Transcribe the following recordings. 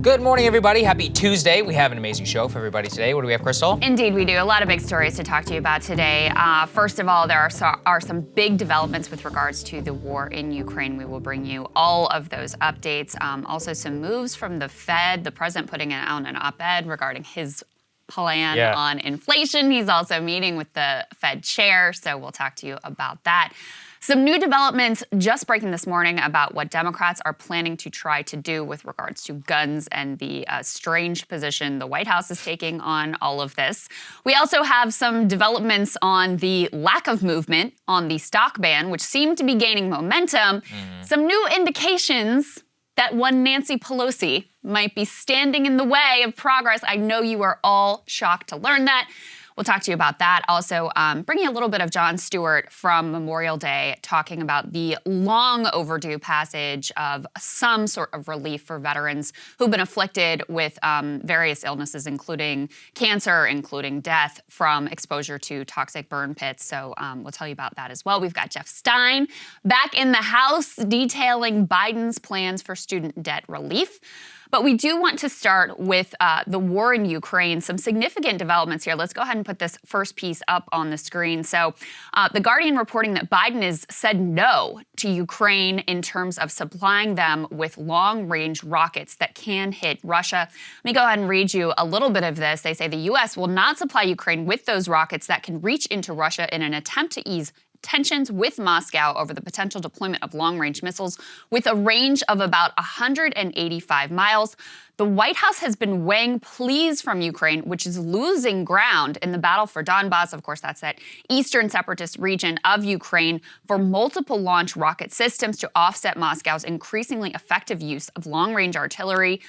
Good morning, everybody. Happy Tuesday. We have an amazing show for everybody today. What do we have, Krystal? Indeed, we do. A lot of big stories to talk to you about today. First of all, there are some big developments with regards to the war in Ukraine. We will bring you all of those updates. Also, some moves from the Fed. The president putting out an op-ed regarding his plan on inflation. He's also meeting with the Fed chair, so we'll talk to you about that. Some new developments just breaking this morning about what Democrats are planning to try to do with regards to guns and the strange position the White House is taking on all of this. We also have some developments on the lack of movement on the stock ban, which seemed to be gaining momentum. Some new indications that one Nancy Pelosi might be standing in the way of progress. I know you are all shocked to learn that. We'll talk to you about that. Also, bringing a little bit of Jon Stewart from Memorial Day, talking about the long overdue passage of some sort of relief for veterans who've been afflicted with various illnesses, including cancer, including death from exposure to toxic burn pits. So we'll tell you about that as well. We've got Jeff Stein back in the House detailing Biden's plans for student debt relief. But we do want to start with the war in Ukraine, some significant developments here. Let's go ahead and put this first piece up on the screen. So The Guardian reporting that Biden has said no to Ukraine in terms of supplying them with long-range rockets that can hit Russia. Let me go ahead and read you a little bit of this. They say the U.S. will not supply Ukraine with those rockets that can reach into Russia in an attempt to ease tensions with Moscow over the potential deployment of long-range missiles with a range of about 185 miles. The White House has been weighing pleas from Ukraine, which is losing ground in the battle for Donbas. Of course, that's that eastern separatist region of Ukraine, for multiple launch rocket systems to offset Moscow's increasingly effective use of long-range artillery.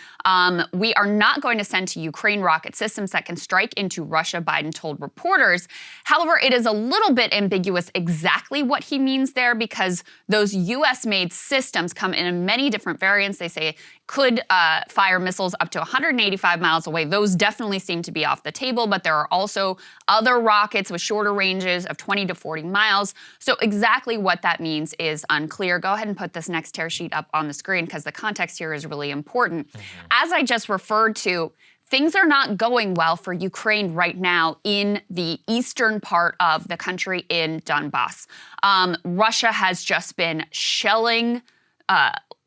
We are not going to send to Ukraine rocket systems that can strike into Russia, Biden told reporters. However, it is a little bit ambiguous exactly what he means there, because those U.S.-made systems come in many different variants. They say could fire missiles up to 185 miles away. Those definitely seem to be off the table, but there are also other rockets with shorter ranges of 20 to 40 miles. So exactly what that means is unclear. Go ahead and put this next tear sheet up on the screen, because the context here is really important. As I just referred to, things are not going well for Ukraine right now in the eastern part of the country in Donbas. Russia has just been shelling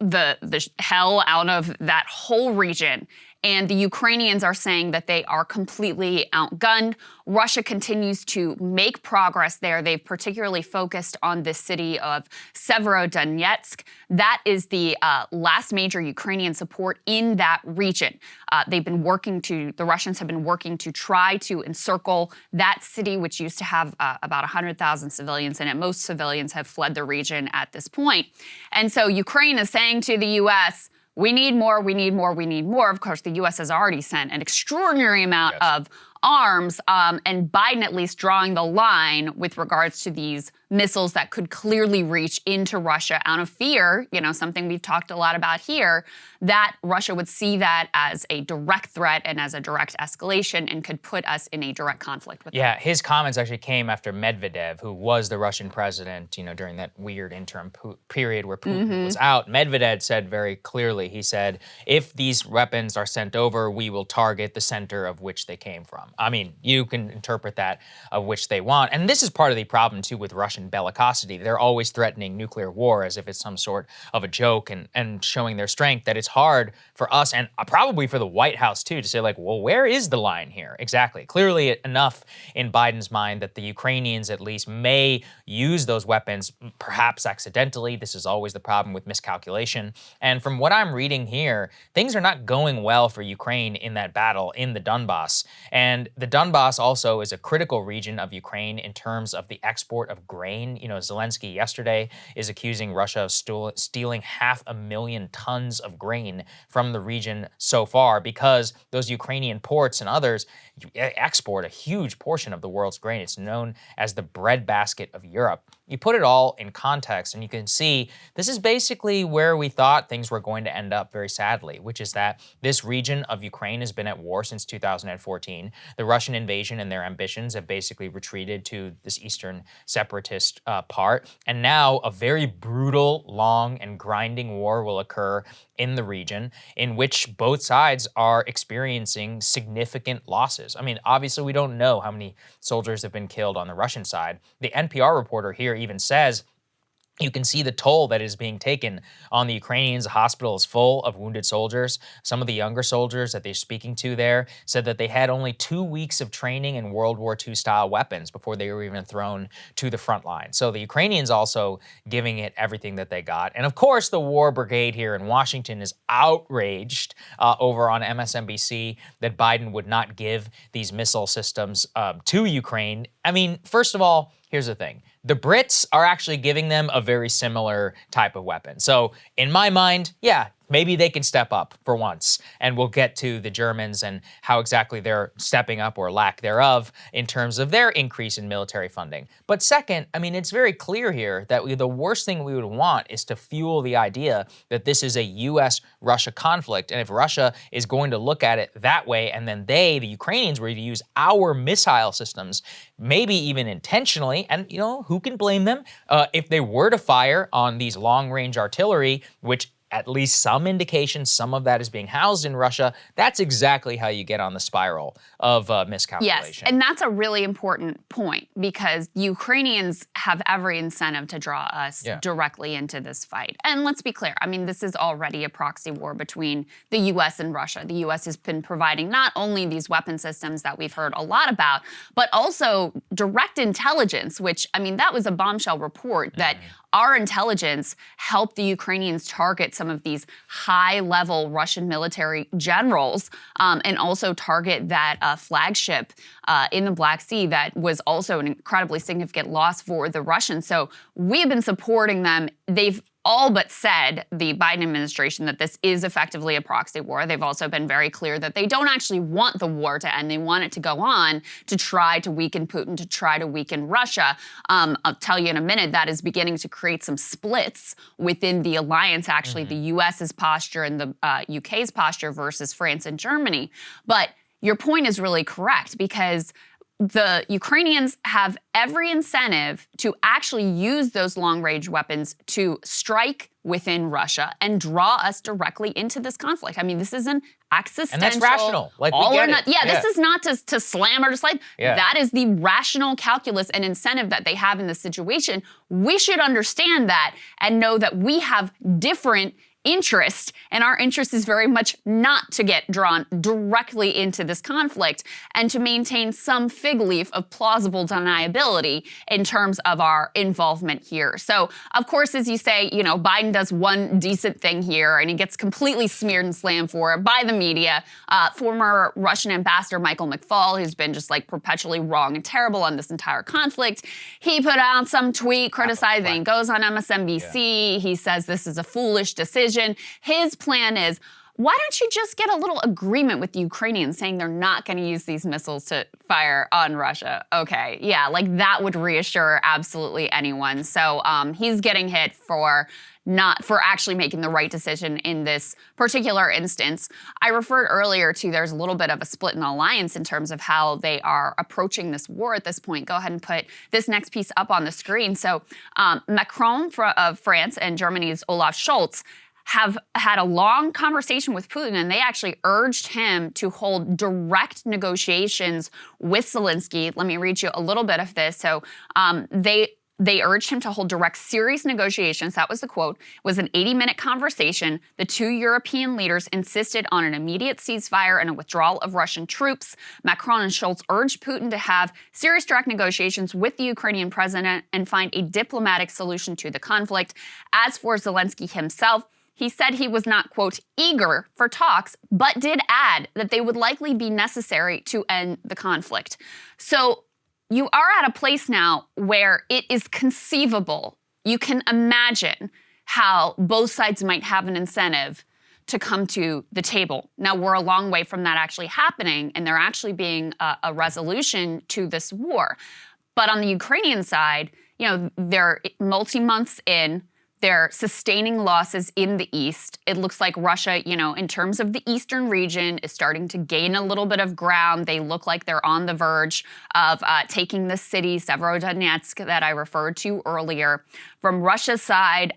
the hell out of that whole region. And the Ukrainians are saying that they are completely outgunned. Russia continues to make progress there. They've particularly focused on the city of Severodonetsk. That is the last major Ukrainian support in that region. The Russians have been working to try to encircle that city, which used to have about 100,000 civilians in it. Most civilians have fled the region at this point. And so Ukraine is saying to the U.S., we need more, we need more, we need more. Of course, the U.S. has already sent an extraordinary amount of arms, and Biden at least drawing the line with regards to these missiles that could clearly reach into Russia out of fear, something we've talked a lot about here, that Russia would see that as a direct threat and as a direct escalation and could put us in a direct conflict with them. Yeah, his comments actually came after Medvedev, who was the Russian president, during that weird interim period where Putin was out. Medvedev said very clearly, he said, if these weapons are sent over, we will target the center of which they came from. I mean, you can interpret that of which they want. And this is part of the problem, too, with Russian bellicosity. They're always threatening nuclear war as if it's some sort of a joke, and showing their strength, that it's hard for us and probably for the White House, too, to say, like, well, where is the line here? Exactly. Clearly enough in Biden's mind that the Ukrainians at least may use those weapons, perhaps accidentally. This is always the problem with miscalculation. And from what I'm reading here, things are not going well for Ukraine in that battle in the Donbas. And the Donbas also is a critical region of Ukraine in terms of the export of grain. Zelensky yesterday is accusing Russia of stealing 500,000 tons of grain from the region so far, because those Ukrainian ports and others export a huge portion of the world's grain. It's known as the breadbasket of Europe. You put it all in context and you can see this is basically where we thought things were going to end up, very sadly, which is that this region of Ukraine has been at war since 2014. the Russian invasion and their ambitions have basically retreated to this eastern separatist part. And now a very brutal, long, and grinding war will occur in the region in which both sides are experiencing significant losses. I mean, obviously, we don't know how many soldiers have been killed on the Russian side. The NPR reporter here even says you can see the toll that is being taken on the Ukrainians. The hospital is full of wounded soldiers. Some of the younger soldiers that they're speaking to there said that they had only 2 weeks of training in World War II style weapons before they were even thrown to the front line. So the Ukrainians also giving it everything that they got. And of course, the War Brigade here in Washington is outraged over on MSNBC that Biden would not give these missile systems to Ukraine. I mean, first of all, here's the thing. The Brits are actually giving them a very similar type of weapon. So in my mind, yeah, maybe they can step up for once. And we'll get to the Germans and how exactly they're stepping up or lack thereof in terms of their increase in military funding. But second, I mean, it's very clear here that the worst thing we would want is to fuel the idea that this is a U.S.-Russia conflict. And if Russia is going to look at it that way, and then the Ukrainians, were to use our missile systems, maybe even intentionally, and who can blame them if they were to fire on these long-range artillery, which at least some indication some of that is being housed in Russia. That's exactly how you get on the spiral of miscalculation. Yes, and that's a really important point because Ukrainians have every incentive to draw us directly into this fight. And let's be clear, I mean, this is already a proxy war between the U.S. and Russia. The U.S. has been providing not only these weapon systems that we've heard a lot about, but also direct intelligence, which, I mean, that was a bombshell report that our intelligence helped the Ukrainians target some of these high-level Russian military generals and also target that flagship in the Black Sea that was also an incredibly significant loss for the Russians. So we've been supporting them. They've all but said, the Biden administration, that this is effectively a proxy war. They've also been very clear that they don't actually want the war to end. They want it to go on to try to weaken Putin, to try to weaken Russia. I'll tell you in a minute, that is beginning to create some splits within the alliance, actually, the U.S.'s posture and the UK's posture versus France and Germany. But your point is really correct because the Ukrainians have every incentive to actually use those long-range weapons to strike within Russia and draw us directly into this conflict. I mean, this is an existential... And that's rational. Like, we get it. Yeah, this is not to slam or to slide. Yeah. That is the rational calculus and incentive that they have in this situation. We should understand that and know that we have different interest, and our interest is very much not to get drawn directly into this conflict and to maintain some fig leaf of plausible deniability in terms of our involvement here. So, of course, as you say, Biden does one decent thing here and he gets completely smeared and slammed for it by the media. Former Russian ambassador Michael McFaul, who's been just like perpetually wrong and terrible on this entire conflict, he put out some tweet criticizing, goes on MSNBC, he says this is a foolish decision. His plan is, why don't you just get a little agreement with the Ukrainians saying they're not going to use these missiles to fire on Russia? Okay, yeah, like that would reassure absolutely anyone. So he's getting hit for actually making the right decision in this particular instance. I referred earlier to there's a little bit of a split in the alliance in terms of how they are approaching this war at this point. Go ahead and put this next piece up on the screen. So Macron of France and Germany's Olaf Scholz have had a long conversation with Putin, and they actually urged him to hold direct negotiations with Zelensky. Let me read you a little bit of this. So they urged him to hold direct, serious negotiations. That was the quote. It was an 80-minute conversation. The two European leaders insisted on an immediate ceasefire and a withdrawal of Russian troops. Macron and Scholz urged Putin to have serious direct negotiations with the Ukrainian president and find a diplomatic solution to the conflict. As for Zelensky himself, he said he was not, quote, eager for talks, but did add that they would likely be necessary to end the conflict. So you are at a place now where it is conceivable. You can imagine how both sides might have an incentive to come to the table. Now, we're a long way from that actually happening, and there actually being a resolution to this war. But on the Ukrainian side, they're multi-months in. They're sustaining losses in the east. It looks like Russia, in terms of the eastern region, is starting to gain a little bit of ground. They look like they're on the verge of taking the city, Severodonetsk, that I referred to earlier. From Russia's side,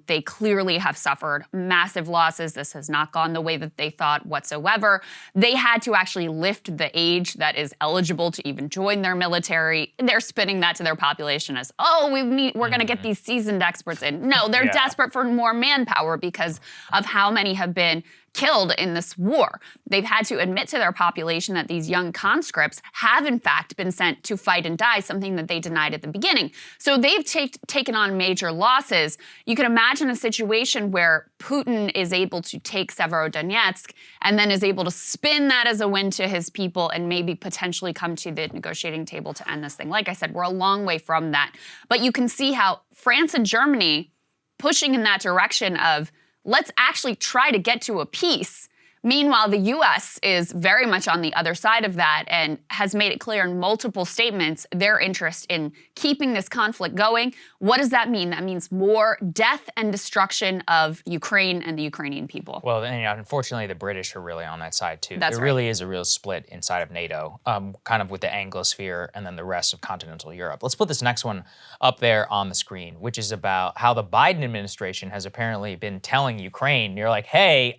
they clearly have suffered massive losses. This has not gone the way that they thought whatsoever. They had to actually lift the age that is eligible to even join their military. They're spinning that to their population as, we're going to get these seasoned experts in. No, they're desperate for more manpower because of how many have been killed in this war. They've had to admit to their population that these young conscripts have in fact been sent to fight and die, something that they denied at the beginning. So they've taken on major losses. You can imagine a situation where Putin is able to take Severodonetsk and then is able to spin that as a win to his people and maybe potentially come to the negotiating table to end this thing. Like I said, we're a long way from that. But you can see how France and Germany pushing in that direction of let's actually try to get to a peace. Meanwhile, the U.S. is very much on the other side of that and has made it clear in multiple statements their interest in keeping this conflict going. What does that mean? That means more death and destruction of Ukraine and the Ukrainian people. Well, and unfortunately, the British are really on that side too. That's there right. really is a real split inside of NATO, kind of with the Anglosphere and then the rest of continental Europe. Let's put this next one up there on the screen, which is about how the Biden administration has apparently been telling Ukraine, you're like, hey,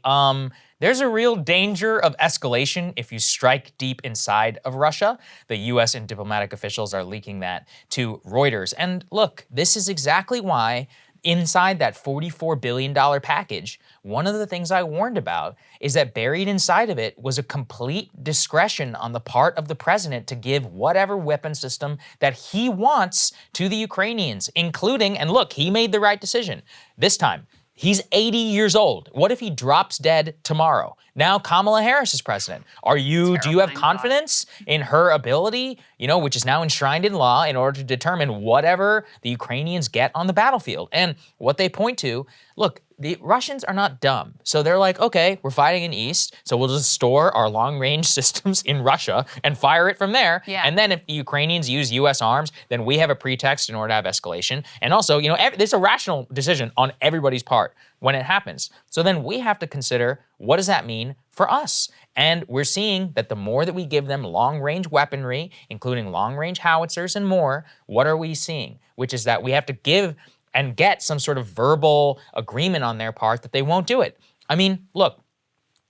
there's a real danger of escalation if you strike deep inside of Russia. The U.S. and diplomatic officials are leaking that to Reuters. And look, this is exactly why inside that $44 billion package, one of the things I warned about is that buried inside of it was a complete discretion on the part of the president to give whatever weapon system that he wants to the Ukrainians, including, and look, he made the right decision this time. He's 80 years old. What if he drops dead tomorrow? Now Kamala Harris is president. Do you have confidence in her ability, which is now enshrined in law in order to determine whatever the Ukrainians get on the battlefield? And what they point to, look, the Russians are not dumb. So they're like, okay, we're fighting in East, so we'll just store our long-range systems in Russia and fire it from there. Yeah. And then if the Ukrainians use U.S. arms, then we have a pretext in order to have escalation. And also, there's a rational decision on everybody's part when it happens. So then we have to consider, what does that mean for us? And we're seeing that the more that we give them long-range weaponry, including long-range howitzers and more, what are we seeing? Which is that we have to give and get some sort of verbal agreement on their part that they won't do it. Look,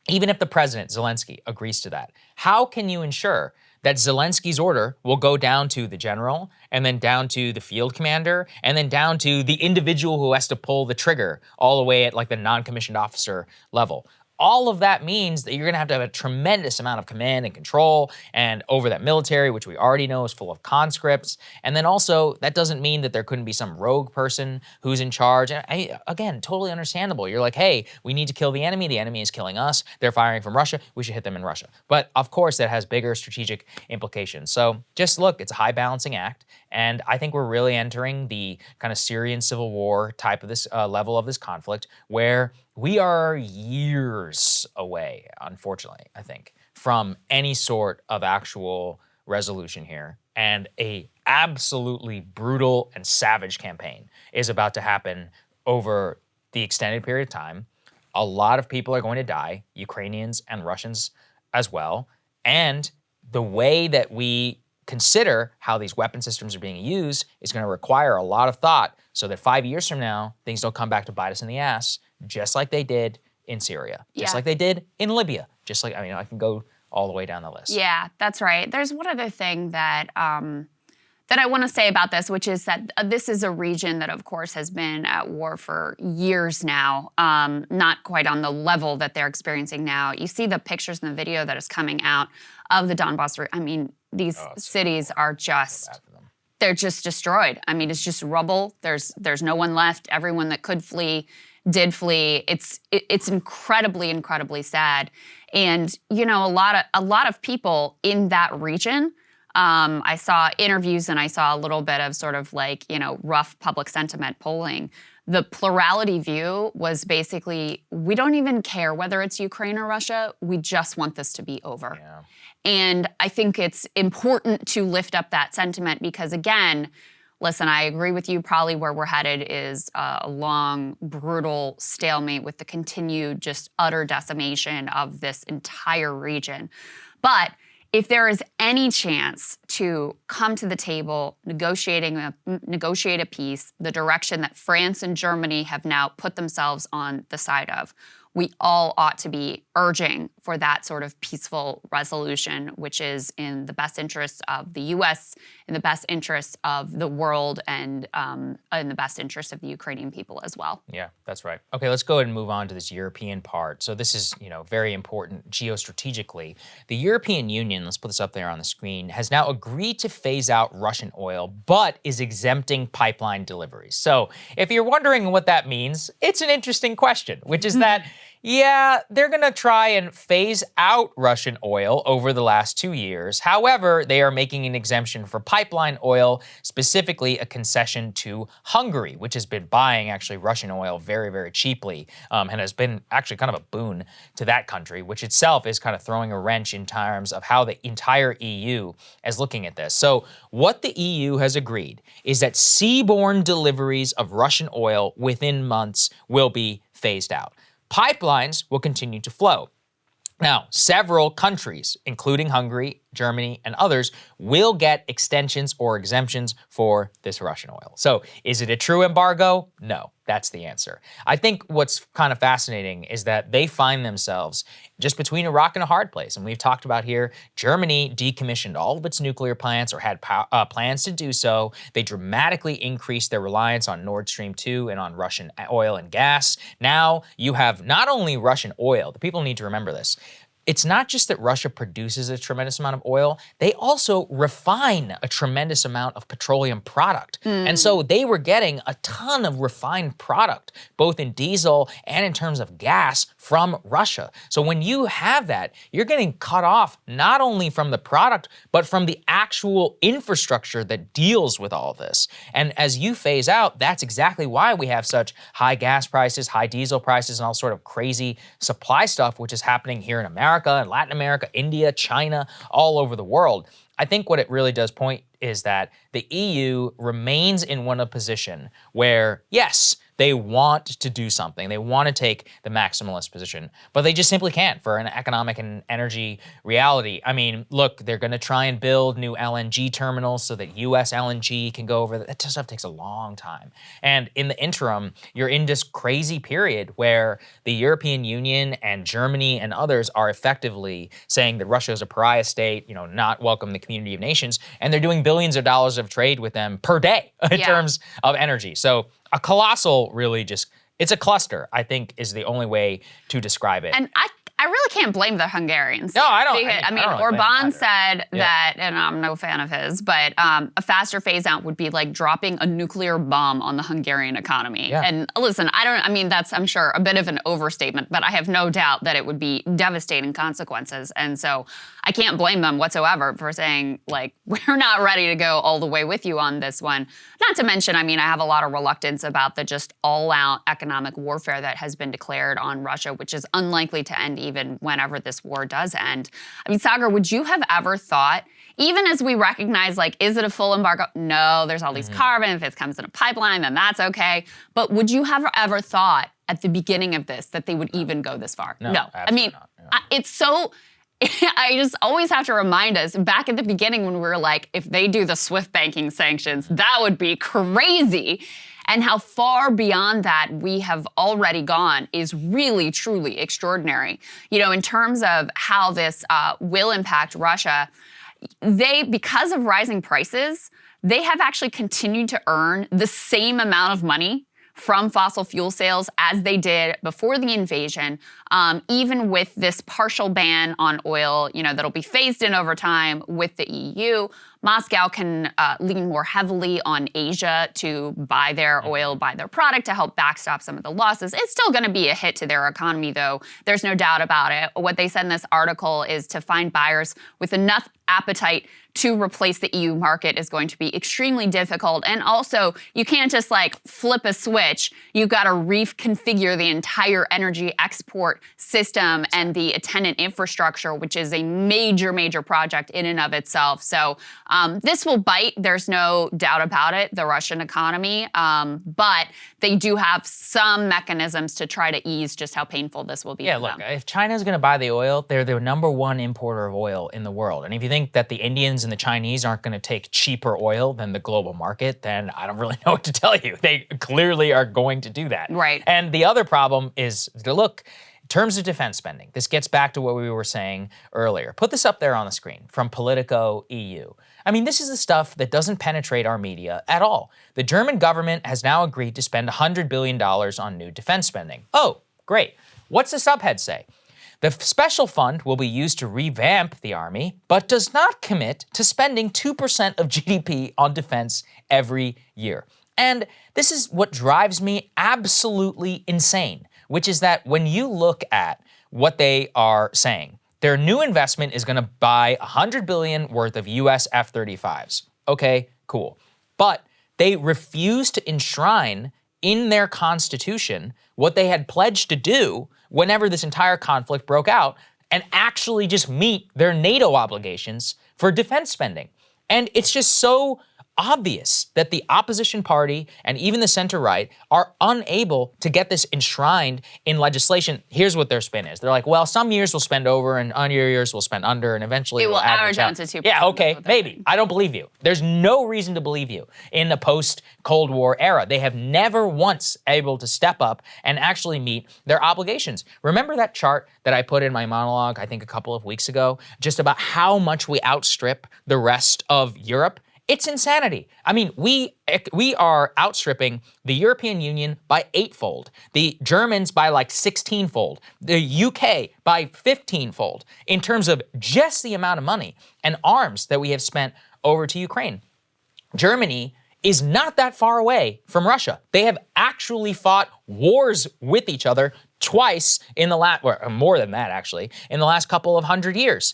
even if the president, Zelensky, agrees to that, how can you ensure that Zelensky's order will go down to the general and then down to the field commander and then down to the individual who has to pull the trigger all the way at like the non-commissioned officer level? All of that means that you're gonna have a tremendous amount of command and control and over that military, which we already know is full of conscripts. And then also, that doesn't mean that there couldn't be some rogue person who's in charge. And again, totally understandable. You're like, hey, we need to kill the enemy is killing us. They're firing from Russia, we should hit them in Russia. But of course, that has bigger strategic implications. So just look, it's a high balancing act. And I think we're really entering the kind of Syrian civil war type of this level of this conflict where we are years away, unfortunately, I think, from any sort of actual resolution here. And a absolutely brutal and savage campaign is about to happen over the extended period of time. A lot of people are going to die, Ukrainians and Russians as well. And the way that we consider how these weapon systems are being used is going to require a lot of thought so that 5 years from now, things don't come back to bite us in the ass, just like they did in Syria, just like they did in Libya, just like, I can go all the way down the list. Yeah, that's right. There's one other thing that that I want to say about this, which is that this is a region that, of course, has been at war for years now, not quite on the level that they're experiencing now. You see the pictures and the video that is coming out of the Donbass. These cities are just, they're just destroyed. It's just rubble. There's no one left. Everyone that could flee did flee. It's incredibly, incredibly sad. And, a lot of people in that region, I saw interviews and I saw a little bit of sort of rough public sentiment polling. The plurality view was basically, we don't even care whether it's Ukraine or Russia. We just want this to be over. Yeah. And I think it's important to lift up that sentiment because, again, listen, I agree with you. Probably where we're headed is a long, brutal stalemate with the continued just utter decimation of this entire region. But if there is any chance to come to the table, negotiate a peace, the direction that France and Germany have now put themselves on the side of, we all ought to be urging for that sort of peaceful resolution, which is in the best interests of the U.S., in the best interests of the world, and in the best interests of the Ukrainian people as well. Yeah, that's right. Okay, let's go ahead and move on to this European part. So this is, very important geostrategically. The European Union, let's put this up there on the screen, has now agreed to phase out Russian oil, but is exempting pipeline deliveries. So if you're wondering what that means, it's an interesting question, which is that yeah, they're going to try and phase out Russian oil over the last 2 years. However, they are making an exemption for pipeline oil, specifically a concession to Hungary, which has been buying actually Russian oil very, very cheaply and has been actually kind of a boon to that country, which itself is kind of throwing a wrench in terms of how the entire EU is looking at this. So what the EU has agreed is that seaborne deliveries of Russian oil within months will be phased out. Pipelines will continue to flow. Now, several countries, including Hungary, Germany, and others, will get extensions or exemptions for this Russian oil. So is it a true embargo? No, that's the answer. I think what's kind of fascinating is that they find themselves just between a rock and a hard place. And we've talked about here, Germany decommissioned all of its nuclear plants or had plans to do so. They dramatically increased their reliance on Nord Stream 2 and on Russian oil and gas. Now you have not only Russian oil, the people need to remember this, it's not just that Russia produces a tremendous amount of oil, they also refine a tremendous amount of petroleum product. And so they were getting a ton of refined product, both in diesel and in terms of gas from Russia. So when you have that, you're getting cut off not only from the product, but from the actual infrastructure that deals with all of this. And as you phase out, that's exactly why we have such high gas prices, high diesel prices, and all sort of crazy supply stuff, which is happening here in America, and Latin America, India, China, all over the world. I think what it really does point is that the EU remains in one position where, yes, they want to do something. They want to take the maximalist position, but they just simply can't for an economic and energy reality. I mean, look, they're going to try and build new LNG terminals so that U.S. LNG can go over. That stuff takes a long time. And in the interim, you're in this crazy period where the European Union and Germany and others are effectively saying that Russia is a pariah state, not welcome the community of nations, and they're doing billions of dollars of trade with them per day in terms of energy. So a colossal, really just, it's a cluster, I think, is the only way to describe it. And I really can't blame the Hungarians. No, I don't. I mean, Orbán said that, and I'm no fan of his, but a faster phase out would be like dropping a nuclear bomb on the Hungarian economy. Yeah. And listen, that's, I'm sure, a bit of an overstatement, but I have no doubt that it would be devastating consequences. And so I can't blame them whatsoever for saying, like, we're not ready to go all the way with you on this one. Not to mention, I have a lot of reluctance about the just all-out economic warfare that has been declared on Russia, which is unlikely to end even whenever this war does end. Saagar, would you have ever thought, even as we recognize, like, is it a full embargo? No, there's all these carbon. If it comes in a pipeline, then that's okay. But would you have ever thought at the beginning of this that they would even go this far? No. Absolutely not. No. It's so... I just always have to remind us, back at the beginning when we were like, if they do the SWIFT banking sanctions, that would be crazy. And how far beyond that we have already gone is really, truly extraordinary. In terms of how this will impact Russia, because of rising prices, they have actually continued to earn the same amount of money from fossil fuel sales as they did before the invasion, even with this partial ban on oil, that'll be phased in over time with the EU. Moscow can lean more heavily on Asia to buy their oil, buy their product to help backstop some of the losses. It's still going to be a hit to their economy, though. There's no doubt about it. What they said in this article is to find buyers with enough appetite to replace the EU market is going to be extremely difficult. And also, you can't just flip a switch. You've got to reconfigure the entire energy export transport system and the attendant infrastructure, which is a major, major project in and of itself. So this will bite. There's no doubt about it, the Russian economy. But they do have some mechanisms to try to ease just how painful this will be for them. Look, if China's going to buy the oil, they're the #1 importer of oil in the world. And if you think that the Indians and the Chinese aren't going to take cheaper oil than the global market, then I don't really know what to tell you. They clearly are going to do that. Right. And the other problem is, look, in terms of defense spending, this gets back to what we were saying earlier. Put this up there on the screen from Politico EU. I mean, this is the stuff that doesn't penetrate our media at all. The German government has now agreed to spend $100 billion on new defense spending. Oh, great. What's the subhead say? The special fund will be used to revamp the army, but does not commit to spending 2% of GDP on defense every year. And this is what drives me absolutely insane, which is that when you look at what they are saying, their new investment is going to buy $100 billion worth of US F-35s. Okay, cool. But they refuse to enshrine in their constitution what they had pledged to do whenever this entire conflict broke out and actually just meet their NATO obligations for defense spending. And it's just so obvious that the opposition party and even the center-right are unable to get this enshrined in legislation. Here's what their spin is. They're like, well, some years we'll spend over and other years we'll spend under, and eventually it will average out down to 2%. Yeah, okay, maybe. I don't believe you. There's no reason to believe you in the post-Cold War era. They have never once able to step up and actually meet their obligations. Remember that chart that I put in my monologue, I think a couple of weeks ago, just about how much we outstrip the rest of Europe? It's insanity. I mean, we are outstripping the European Union by 8-fold, the Germans by like 16-fold, the UK by 15-fold in terms of just the amount of money and arms that we have spent over to Ukraine. Germany is not that far away from Russia. They have actually fought wars with each other twice in the last, or more than that actually, in the last couple of 100 years.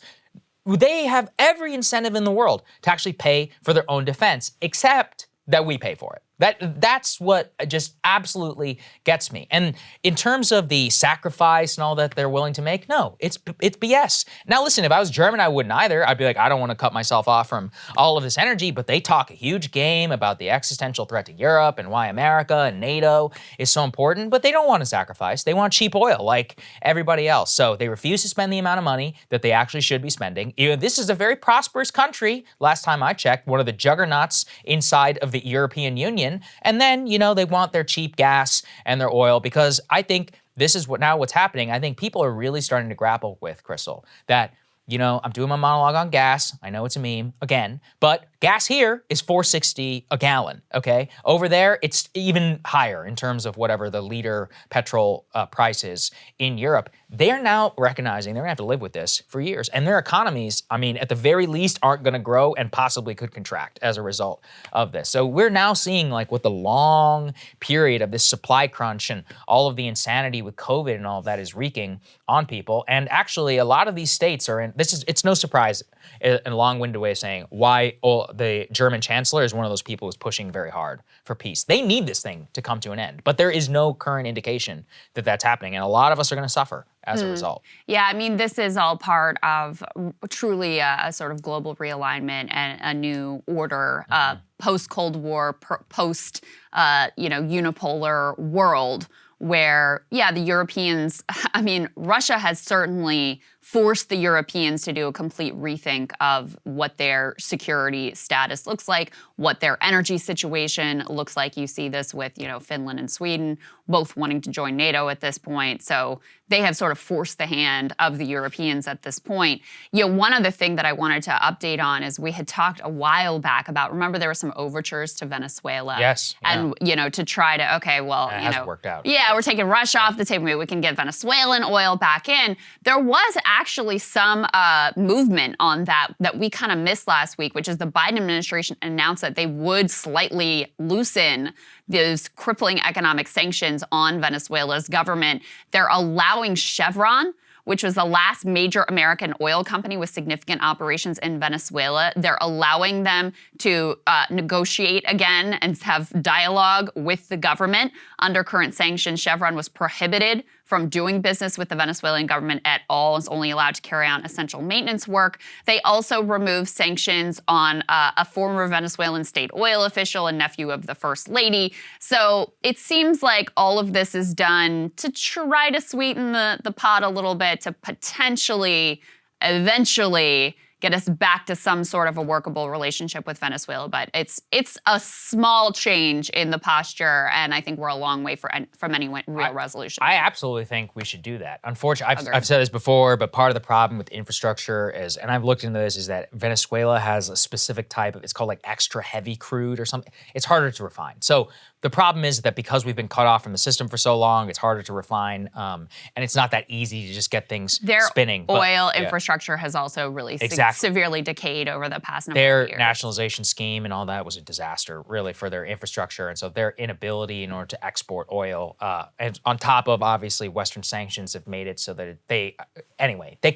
They have every incentive in the world to actually pay for their own defense, except that we pay for it. That's what just absolutely gets me. And in terms of the sacrifice and all that they're willing to make, no, it's BS. Now listen, if I was German, I wouldn't either. I'd be like, I don't want to cut myself off from all of this energy, but they talk a huge game about the existential threat to Europe and why America and NATO is so important, but they don't want to sacrifice. They want cheap oil like everybody else. So they refuse to spend the amount of money that they actually should be spending. This is a very prosperous country. Last time I checked, one of the juggernauts inside of the European Union. And then, they want their cheap gas and their oil, because I think this is what's happening. I think people are really starting to grapple with, Krystal, that, I'm doing my monologue on gas. I know it's a meme again, but gas here is $4.60 a gallon, okay? Over there, it's even higher in terms of whatever the liter petrol price is in Europe. They're now recognizing they're gonna have to live with this for years. And their economies, at the very least, aren't gonna grow and possibly could contract as a result of this. So we're now seeing what the long period of this supply crunch and all of the insanity with COVID and all of that is wreaking on people. And actually, a lot of these states are in, it's no surprise, a long-winded way of saying why the German chancellor is one of those people who's pushing very hard for peace. They need this thing to come to an end, but there is no current indication that that's happening, and a lot of us are going to suffer as a result. Yeah, this is all part of truly a sort of global realignment and a new order, post-Cold War, post, unipolar world where, the Europeans, Russia has certainly forced the Europeans to do a complete rethink of what their security status looks like, what their energy situation looks like. You see this with, Finland and Sweden both wanting to join NATO at this point. So they have sort of forced the hand of the Europeans at this point. One other thing that I wanted to update on is we had talked a while back about, remember there were some overtures to Venezuela. Yes. And, to try to, okay, well, it hasn't worked out. Yeah, we're taking Russia off the table. Maybe we can get Venezuelan oil back in. There was actually some movement on that we kind of missed last week, which is the Biden administration announced that they would slightly loosen those crippling economic sanctions on Venezuela's government. They're allowing Chevron, which was the last major American oil company with significant operations in Venezuela. They're allowing them to negotiate again and have dialogue with the government. Under current sanctions, Chevron was prohibited from doing business with the Venezuelan government at all, is only allowed to carry on essential maintenance work. They also removed sanctions on a former Venezuelan state oil official and nephew of the First Lady. So it seems like all of this is done to try to sweeten the pot a little bit, to potentially, eventually, get us back to some sort of a workable relationship with Venezuela. But it's a small change in the posture, and I think we're a long way from any real resolution. I absolutely think we should do that. Unfortunately, I've said this before, but part of the problem with infrastructure is, and I've looked into this, is that Venezuela has a specific type of, it's called like extra heavy crude or something. It's harder to refine. So the problem is that because we've been cut off from the system for so long, it's harder to refine, and it's not that easy to just get things spinning. Their oil infrastructure has also really severely decayed over the past number of years. Their nationalization scheme and all that was a disaster, really, for their infrastructure, and so their inability in order to export oil, and on top of, obviously, Western sanctions have made it so that they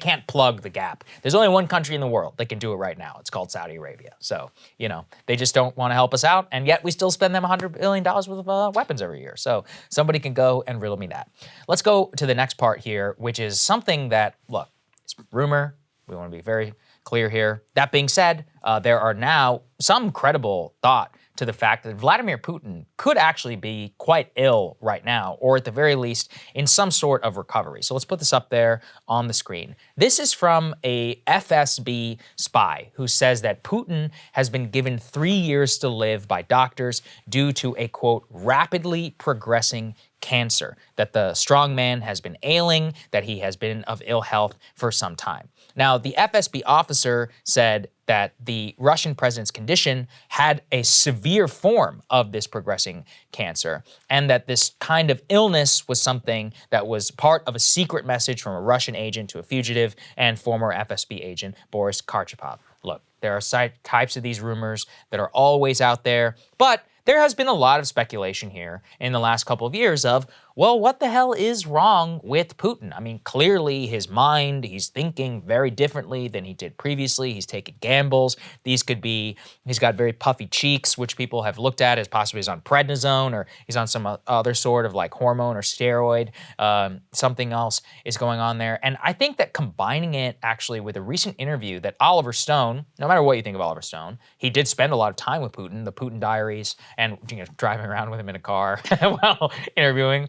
can't plug the gap. There's only one country in the world that can do it right now. It's called Saudi Arabia. So, they just don't want to help us out, and yet we still spend them $100 billion worth of weapons every year. So somebody can go and riddle me that. Let's go to the next part here, which is something that, look, it's rumor. We want to be very clear here. That being said, there are now some credible thought to the fact that Vladimir Putin could actually be quite ill right now, or at the very least in some sort of recovery. So let's put this up there on the screen. This is from a FSB spy who says that Putin has been given 3 years to live by doctors due to a, quote, rapidly progressing cancer, that the strongman has been ailing, that he has been of ill health for some time. Now, the FSB officer said that the Russian president's condition had a severe form of this progressing cancer, and that this kind of illness was something that was part of a secret message from a Russian agent to a fugitive and former FSB agent, Boris Karchapov. Look, there are types of these rumors that are always out there, but there has been a lot of speculation here in the last couple of years of, well, what the hell is wrong with Putin? I mean, clearly his mind, he's thinking very differently than he did previously. He's taking gambles. These could be, he's got very puffy cheeks, which people have looked at as possibly he's on prednisone or he's on some other sort of like hormone or steroid. Something else is going on there. And I think that combining it actually with a recent interview that Oliver Stone, no matter what you think of Oliver Stone, he did spend a lot of time with Putin, the Putin Diaries, and driving around with him in a car while interviewing.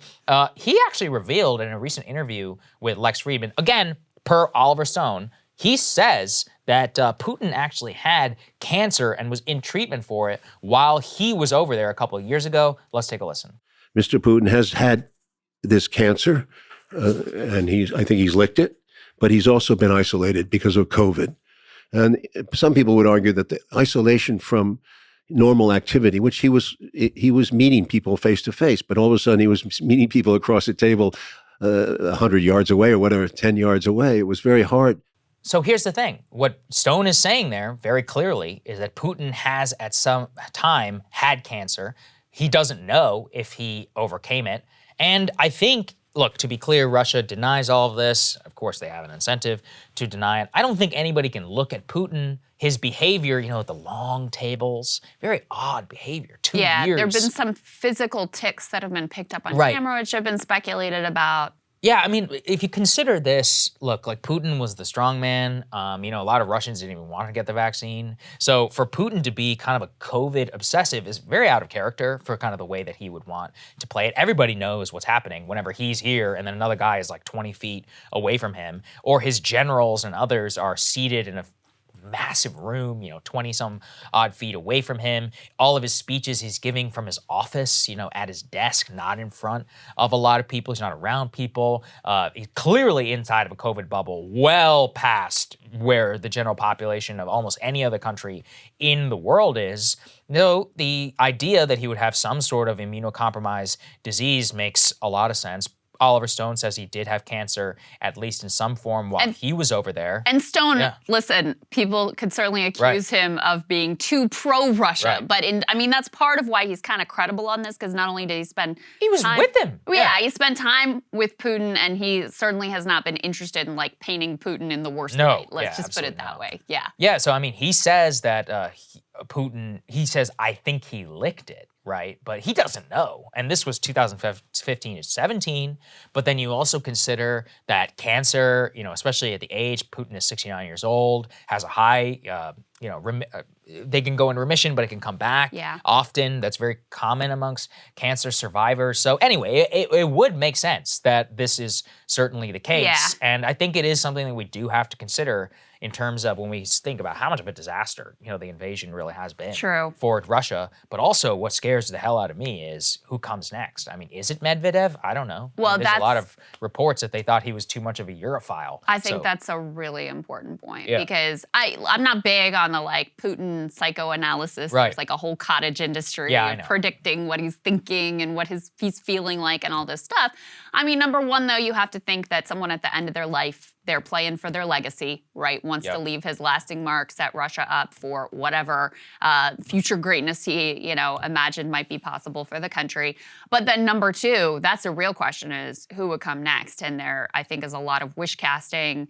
He actually revealed in a recent interview with Lex Friedman, again, per Oliver Stone, he says that Putin actually had cancer and was in treatment for it while he was over there a couple of years ago. Let's take a listen. Mr. Putin has had this cancer, and I think he's licked it, but he's also been isolated because of COVID. And some people would argue that the isolation from normal activity, which he was meeting people face to face, but all of a sudden he was meeting people across the table 100 yards away or whatever, 10 yards away. It was very hard. So here's the thing. What Stone is saying there very clearly is that Putin has at some time had cancer. He doesn't know if he overcame it. And I think, look, to be clear, Russia denies all of this. Of course, they have an incentive to deny it. I don't think anybody can look at Putin, his behavior, at the long tables, very odd behavior, 2 years. Yeah, there have been some physical tics that have been picked up on camera, which have been speculated about. Yeah, I mean, if you consider this, look, like Putin was the strongman. A lot of Russians didn't even want to get the vaccine. So for Putin to be kind of a COVID obsessive is very out of character for kind of the way that he would want to play it. Everybody knows what's happening whenever he's here and then another guy is like 20 feet away from him, or his generals and others are seated in a massive room, 20 some odd feet away from him. All of his speeches he's giving from his office, at his desk, not in front of a lot of people. He's not around people. He's clearly inside of a COVID bubble, well past where the general population of almost any other country in the world is. The idea that he would have some sort of immunocompromised disease makes a lot of sense. Oliver Stone says he did have cancer, at least in some form, while he was over there. And Stone, listen, people could certainly accuse him of being too pro-Russia, but that's part of why he's kind of credible on this, because not only did he spend He was with him. He spent time with Putin, and he certainly has not been interested in, painting Putin in the worst light. Let's just put it that way. Yeah. Yeah, so, he says that Putin, he says, I think he licked it, right? But he doesn't know. And this was 2015 to 17. But then you also consider that cancer, especially at the age, Putin is 69 years old, has a high, they can go in remission, but it can come back often. That's very common amongst cancer survivors. So anyway, it would make sense that this is certainly the case. Yeah. And I think it is something that we do have to consider in terms of when we think about how much of a disaster, the invasion really has been for Russia. But also what scares the hell out of me is who comes next. I mean, is it Medvedev? I don't know. Well, there's a lot of reports that they thought he was too much of a Europhile. I think that's a really important point because I'm not big on the Putin psychoanalysis. Right. There's like a whole cottage industry of predicting what he's thinking and what he's feeling like and all this stuff. I mean, number one, though, you have to think that someone at the end of their life, they're playing for their legacy, right? Wants to leave his lasting mark, set Russia up for whatever future greatness he, imagined might be possible for the country. But then number two, that's the real question is who would come next? And there, I think, is a lot of wish casting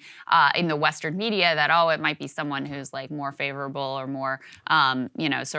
in the Western media that, it might be someone who's more favorable or more, more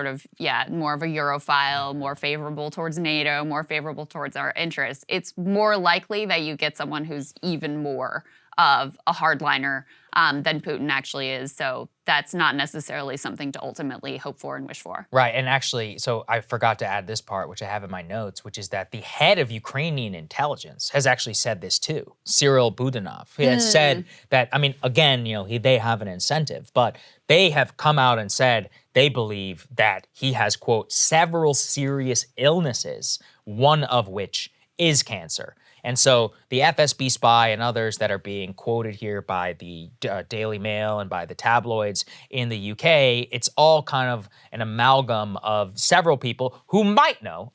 of a Europhile, more favorable towards NATO, more favorable towards our interests. It's more likely that you get someone who's even more of a hardliner than Putin actually is. So that's not necessarily something to ultimately hope for and wish for. Right. And actually, so I forgot to add this part, which I have in my notes, which is that the head of Ukrainian intelligence has actually said this too, Cyril Budanov. He has said that, again, they have an incentive, but they have come out and said they believe that he has, quote, several serious illnesses, one of which is cancer. And so the FSB spy and others that are being quoted here by the Daily Mail and by the tabloids in the UK, it's all kind of an amalgam of several people who might know,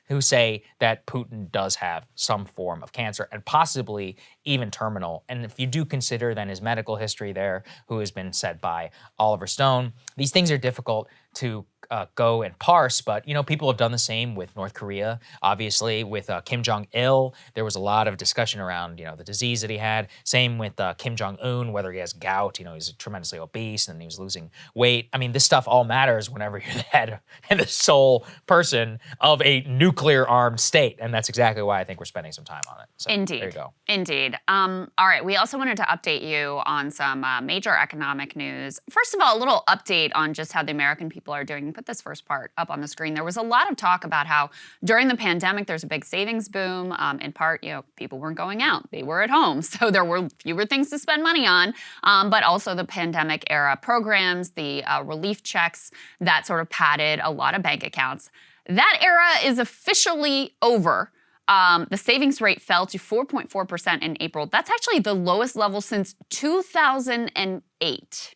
who say that Putin does have some form of cancer and possibly even terminal. And if you do consider then his medical history there, who has been said by Oliver Stone, these things are difficult to go and parse, but people have done the same with North Korea. Obviously, with Kim Jong-il, there was a lot of discussion around the disease that he had. Same with Kim Jong-un, whether he has gout. He's tremendously obese and he was losing weight. I mean, this stuff all matters whenever you're the head and the sole person of a nuclear-armed state, and that's exactly why I think we're spending some time on it. So, Indeed. There you go. Indeed. All right. We also wanted to update you on some major economic news. First of all, a little update on just how the American people are doing. Put this first part up on the screen. There was a lot of talk about how during the pandemic there's a big savings boom. In part, people weren't going out. They were at home. So there were fewer things to spend money on. But also the pandemic era programs, the relief checks that sort of padded a lot of bank accounts. That era is officially over. The savings rate fell to 4.4% in April. That's actually the lowest level since 2008.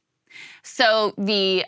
So the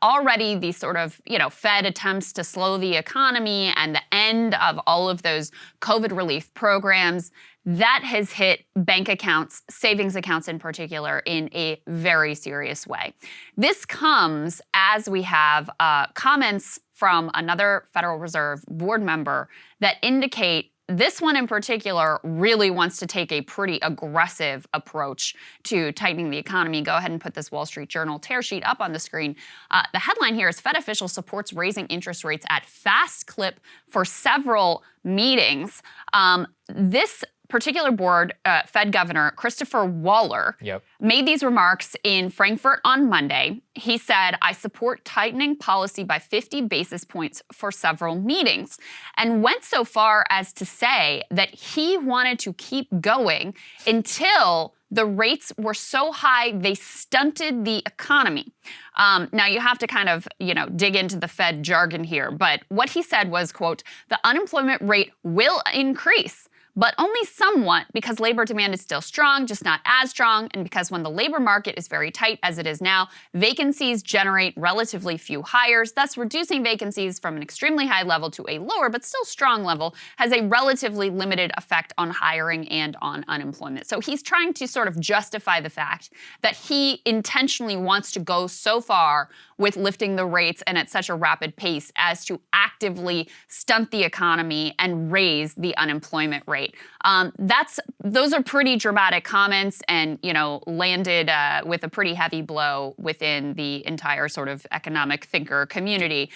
already the sort of Fed attempts to slow the economy and the end of all of those COVID relief programs, that has hit bank accounts, savings accounts in particular, in a very serious way. This comes as we have comments from another Federal Reserve board member that indicate this one in particular really wants to take a pretty aggressive approach to tightening the economy. Go ahead and put this Wall Street Journal tear sheet up on the screen. The headline here is Fed official supports raising interest rates at fast clip for several meetings. This particular board, Fed Governor Christopher Waller, made these remarks in Frankfurt on Monday. He said, I support tightening policy by 50 basis points for several meetings, and went so far as to say that he wanted to keep going until the rates were so high they stunted the economy. Now, you have to kind of, dig into the Fed jargon here, but what he said was, quote, the unemployment rate will increase, but only somewhat because labor demand is still strong, just not as strong, and because when the labor market is very tight as it is now, vacancies generate relatively few hires, thus reducing vacancies from an extremely high level to a lower but still strong level has a relatively limited effect on hiring and on unemployment. So he's trying to sort of justify the fact that he intentionally wants to go so far with lifting the rates and at such a rapid pace as to actively stunt the economy and raise the unemployment rate. rate. Those are pretty dramatic comments and, landed with a pretty heavy blow within the entire sort of economic thinker community.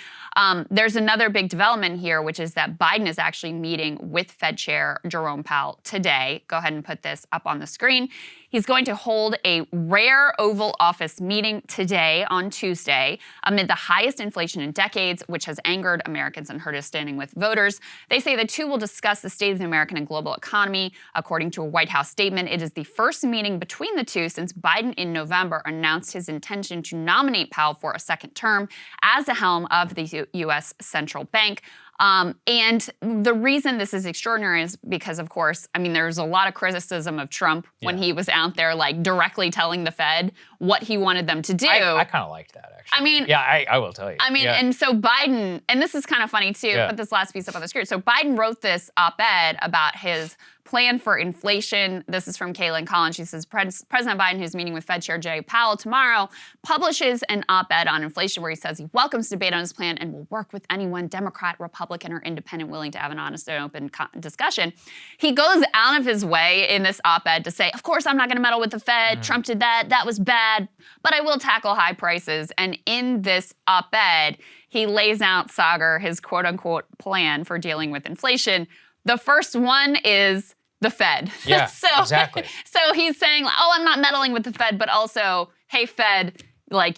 There's another big development here, which is that Biden is actually meeting with Fed Chair Jerome Powell today. Go ahead and put this up on the screen. He's going to hold a rare Oval Office meeting today on Tuesday amid the highest inflation in decades, which has angered Americans and hurt his standing with voters. They say the two will discuss the state of the American and global economy. According to a White House statement, it is the first meeting between the two since Biden in November announced his intention to nominate Powell for a second term as the helm of the U.S. Central Bank. And the reason this is extraordinary is because, of course, there's a lot of criticism of Trump when he was out there, directly telling the Fed what he wanted them to do. I kind of liked that, actually. I will tell you. And so Biden, and this is kind of funny, too, put this last piece up on the screen. So Biden wrote this op-ed about his plan for inflation. This is from Kaylin Collins. She says, President Biden, who's meeting with Fed Chair Jay Powell tomorrow, publishes an op-ed on inflation where he says he welcomes debate on his plan and will work with anyone, Democrat, Republican, or independent, willing to have an honest and open discussion. He goes out of his way in this op-ed to say, of course, I'm not going to meddle with the Fed. Trump did that. That was bad. But I will tackle high prices. And in this op-ed, he lays out, Saagar, his quote-unquote plan for dealing with inflation. The first one is the Fed. Yeah, exactly. So he's saying, I'm not meddling with the Fed, but also, hey, Fed,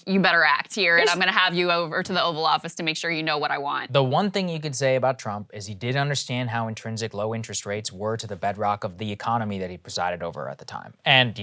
you better act here, and I'm going to have you over to the Oval Office to make sure you know what I want. The one thing you could say about Trump is he did understand how intrinsic low interest rates were to the bedrock of the economy that he presided over at the time. And,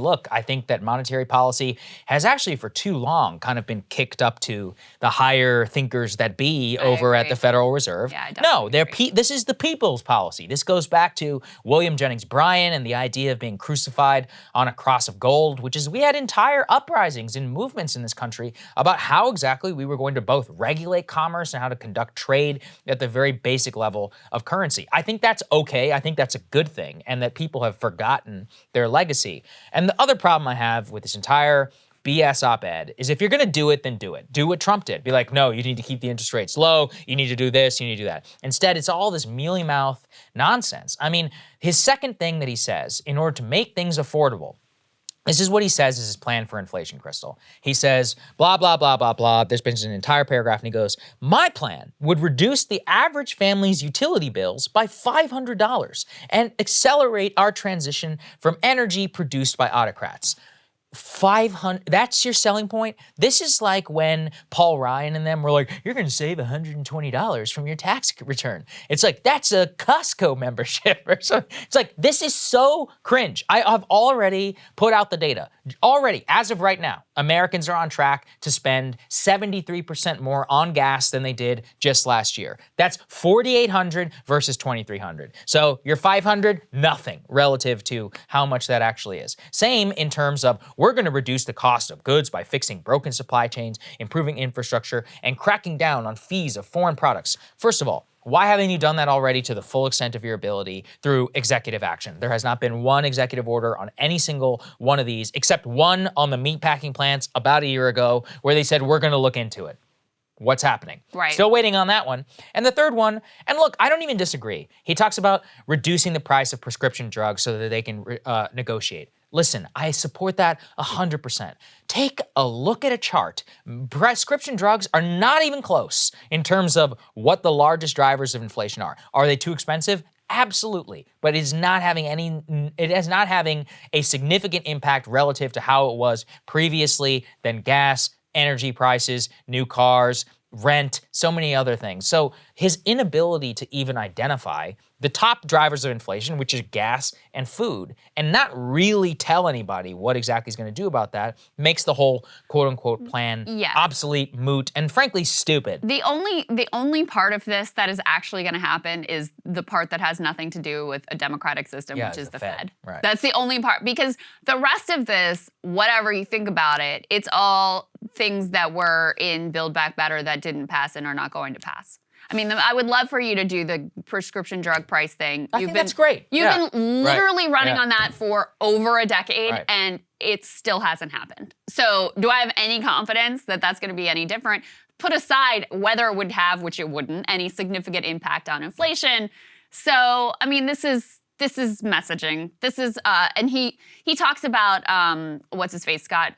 look, I think that monetary policy has actually for too long kind of been kicked up to the higher thinkers that be over at the Federal Reserve. Yeah, I definitely agree. This is the people's policy. This goes back to William Jennings Bryan and the idea of being crucified on a cross of gold, which is we had entire uprisings and movements in this country about how exactly we were going to both regulate commerce and how to conduct trade at the very basic level of currency. I think that's okay. I think that's a good thing, and that people have forgotten their legacy. And the other problem I have with this entire BS op-ed is if you're going to do it, then do it. Do what Trump did. Be like, no, you need to keep the interest rates low. You need to do this. You need to do that. Instead, it's all this mealy-mouthed nonsense. His second thing that he says, in order to make things affordable, this is what he says is his plan for inflation, Krystal. He says, blah, blah, blah, blah, blah. There's been an entire paragraph, and he goes, my plan would reduce the average family's utility bills by $500 and accelerate our transition from energy produced by autocrats. 500, that's your selling point? This is like when Paul Ryan and them were like, you're going to save $120 from your tax return. It's like, that's a Costco membership or something. It's like, this is so cringe. I have already put out the data. Already, as of right now, Americans are on track to spend 73% more on gas than they did just last year. That's $4,800 versus $2,300. So your $500, nothing relative to how much that actually is. Same in terms of we're going to reduce the cost of goods by fixing broken supply chains, improving infrastructure, and cracking down on fees of foreign products. First of all, why haven't you done that already to the full extent of your ability through executive action? There has not been one executive order on any single one of these, except one on the meatpacking plants about a year ago where they said, we're going to look into it. What's happening? Right. Still waiting on that one. And the third one, and look, I don't even disagree. He talks about reducing the price of prescription drugs so that they can negotiate. Listen, I support that 100%. Take a look at a chart. Prescription drugs are not even close in terms of what the largest drivers of inflation are. Are they too expensive? Absolutely. But it is not having a significant impact relative to how it was previously than gas, energy prices, new cars, rent, so many other things. So his inability to even identify the top drivers of inflation, which is gas and food, and not really tell anybody what exactly he's going to do about that, makes the whole quote-unquote plan obsolete, moot, and frankly stupid. The only part of this that is actually going to happen is the part that has nothing to do with a democratic system, which is the Fed. Right. That's the only part, because the rest of this, whatever you think about it, it's all things that were in Build Back Better that didn't pass and are not going to pass. I would love for you to do the prescription drug price thing. I think that's great. You've been literally running on that for over a decade, and it still hasn't happened. So do I have any confidence that that's going to be any different? Put aside whether it would have, which it wouldn't, any significant impact on inflation. So, I mean, this is messaging. This is, and he talks about what's his face, Scott,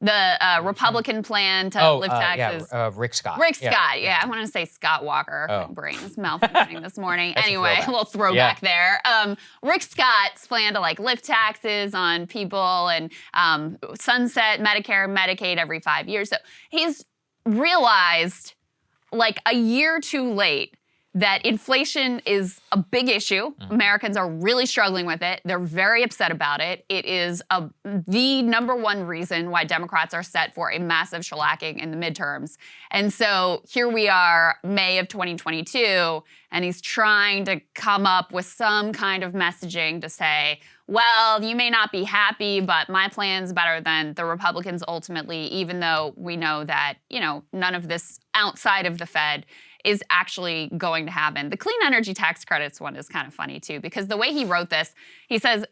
the Republican plan to lift taxes. Rick Scott. Rick Scott, yeah. I want to say Scott Walker. My brain is malfunctioning this morning. Anyway, a little throwback there. Rick Scott's plan to like lift taxes on people and sunset Medicare and Medicaid every 5 years. So he's realized like a year too late that inflation is a big issue. Americans are really struggling with it. They're very upset about it. It is the number one reason why Democrats are set for a massive shellacking in the midterms. And so here we are, May of 2022, and he's trying to come up with some kind of messaging to say, well, you may not be happy, but my plan's better than the Republicans ultimately, even though we know that, you know, none of this outside of the Fed is actually going to happen. The clean energy tax credits one is kind of funny too, because the way he wrote this, he says,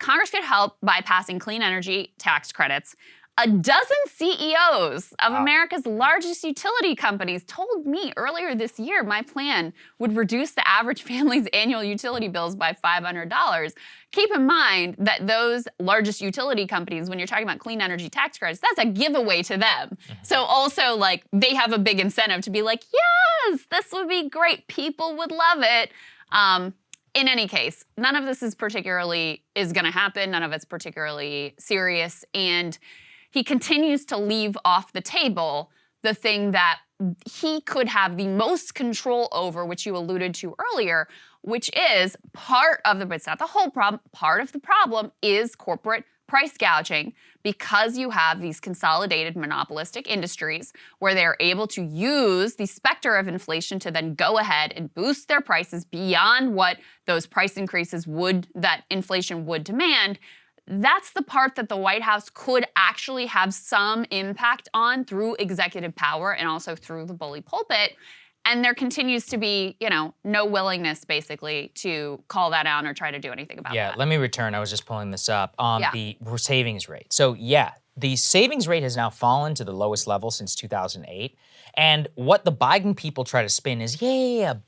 Congress could help by passing clean energy tax credits. A dozen CEOs of America's largest utility companies told me earlier this year my plan would reduce the average family's annual utility bills by $500. Keep in mind that those largest utility companies, when you're talking about clean energy tax credits, that's a giveaway to them. So also, like, they have a big incentive to be like, yes, this would be great. People would love it. In any case, none of this is going to happen. None of it's particularly serious. And he continues to leave off the table the thing that he could have the most control over, which you alluded to earlier, which is but it's not the whole problem, part of the problem is corporate price gouging, because you have these consolidated monopolistic industries where they're able to use the specter of inflation to then go ahead and boost their prices beyond what those price increases that inflation would demand. That's the part that the White House could actually have some impact on through executive power and also through the bully pulpit. And there continues to be, no willingness basically to call that out or try to do anything about that. Yeah, let me return. I was just pulling this up on the savings rate. So the savings rate has now fallen to the lowest level since 2008. And what the Biden people try to spin is,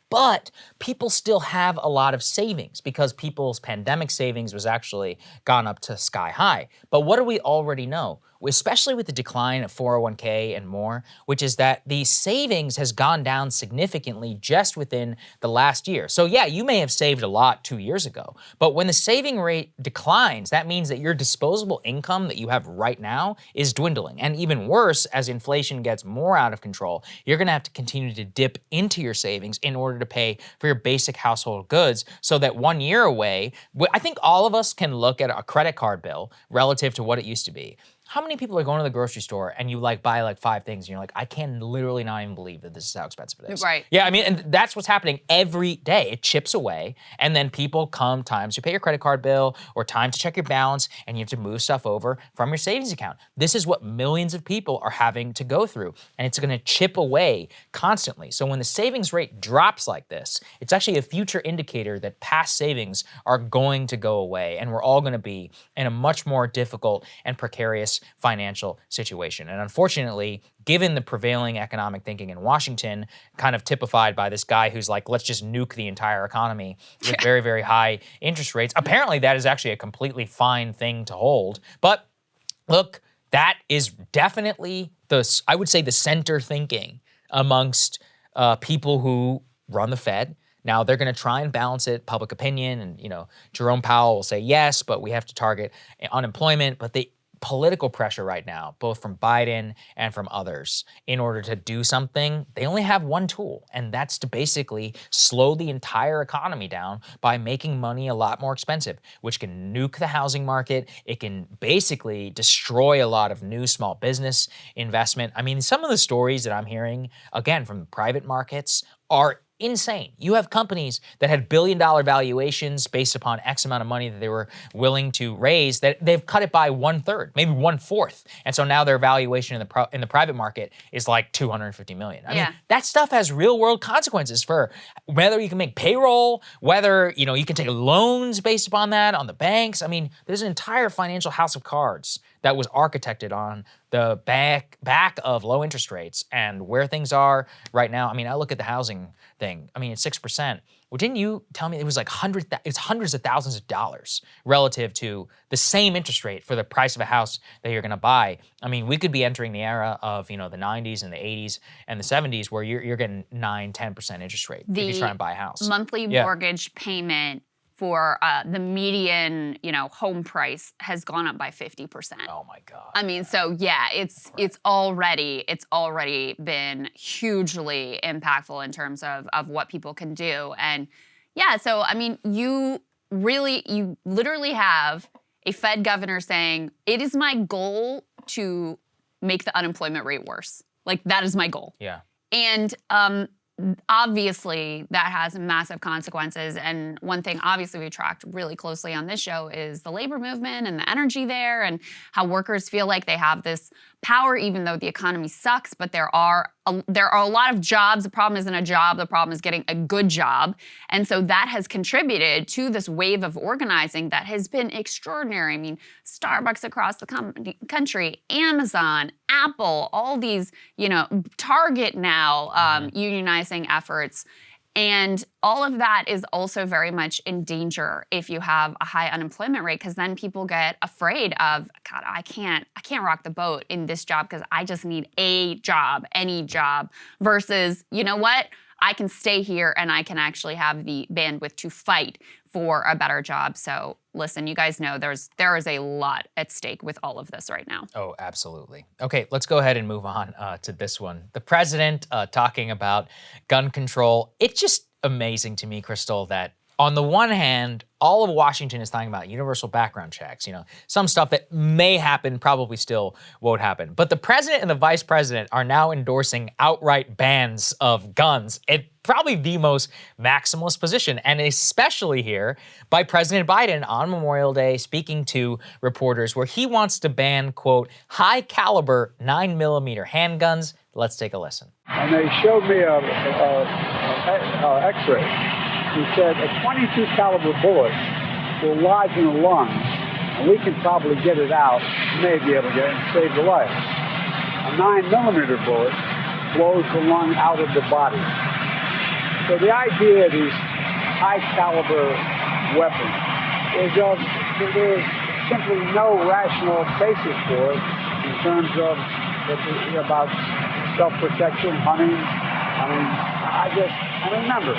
but people still have a lot of savings because people's pandemic savings was actually gone up to sky high. But what do we already know? Especially with the decline of 401k and more, which is that the savings has gone down significantly just within the last year. So you may have saved a lot 2 years ago, but when the saving rate declines, that means that your disposable income that you have right now is dwindling. And even worse, as inflation gets more out of control, you're gonna have to continue to dip into your savings in order to pay for your basic household goods, so that 1 year away, I think all of us can look at a credit card bill relative to what it used to be. How many people are going to the grocery store and you buy 5 things and you're like, I can literally not even believe that this is how expensive it is. Right. Yeah, I mean, and that's what's happening every day. It chips away, and then people come times to pay your credit card bill or time to check your balance, and you have to move stuff over from your savings account. This is what millions of people are having to go through, and it's gonna chip away constantly. So when the savings rate drops like this, it's actually a future indicator that past savings are going to go away, and we're all gonna be in a much more difficult and precarious financial situation. And unfortunately, given the prevailing economic thinking in Washington, kind of typified by this guy who's like, let's just nuke the entire economy with very, very high interest rates, apparently that is actually a completely fine thing to hold. But look, that is definitely I would say the center thinking amongst people who run the Fed. Now, they're going to try and balance it, public opinion, and Jerome Powell will say yes, but we have to target unemployment. But the political pressure right now, both from Biden and from others, in order to do something, they only have one tool, and that's to basically slow the entire economy down by making money a lot more expensive, which can nuke the housing market. It can basically destroy a lot of new small business investment. I mean, some of the stories that I'm hearing, again, from the private markets are insane. You have companies that had billion-dollar valuations based upon X amount of money that they were willing to raise, that they've cut it by 1/3, maybe 1/4. And so now their valuation in the private market is like $250 million. I mean, that stuff has real-world consequences for whether you can make payroll, whether you can take loans based upon that on the banks. I mean, there's an entire financial house of cards that was architected on the back of low interest rates and where things are right now. I mean, I look at the housing thing. I mean, it's 6%. Well, didn't you tell me it was like it's hundreds of thousands of dollars relative to the same interest rate for the price of a house that you're going to buy? I mean, we could be entering the era of, you know, the 90s and the 80s and the 70s where you're getting 9-10% interest rate if you try and buy a house. Monthly mortgage payment for the median, you know, home price has gone up by 50%. Oh my God. I mean, so yeah, it's already been hugely impactful in terms of what people can do. And yeah, so I mean, you literally have a Fed governor saying, it is my goal to make the unemployment rate worse. Like, that is my goal. Yeah. And obviously, that has massive consequences. And one thing, obviously, we tracked really closely on this show is the labor movement and the energy there and how workers feel like they have this power, even though the economy sucks. But there are a lot of jobs. The problem isn't a job. The problem is getting a good job. And so that has contributed to this wave of organizing that has been extraordinary. I mean, Starbucks across the country, Amazon, Apple, all these, you know, Target now, unionizing efforts. And all of that is also very much in danger if you have a high unemployment rate, because then people get afraid of, God, I can't rock the boat in this job because I just need a job, any job, versus, you know what? I can stay here and I can actually have the bandwidth to fight for a better job. So listen, you guys know there is a lot at stake with all of this right now. Oh, absolutely. Okay, let's go ahead and move on to this one. The president talking about gun control. It's just amazing to me, Krystal, that on the one hand, all of Washington is talking about universal background checks, you know, some stuff that may happen, probably still won't happen. But the president and the vice president are now endorsing outright bans of guns. It's probably the most maximalist position, and especially here by President Biden on Memorial Day speaking to reporters where he wants to ban, quote, high caliber 9mm handguns. Let's take a listen. And they showed me a x-ray. He said a .22 caliber bullet will lodge in the lungs, and we can probably get it out, may be able to get it and save the life. A 9mm bullet blows the lung out of the body. So the idea of these high caliber weapons is there's simply no rational basis for it in terms of about self-protection, hunting. I remember,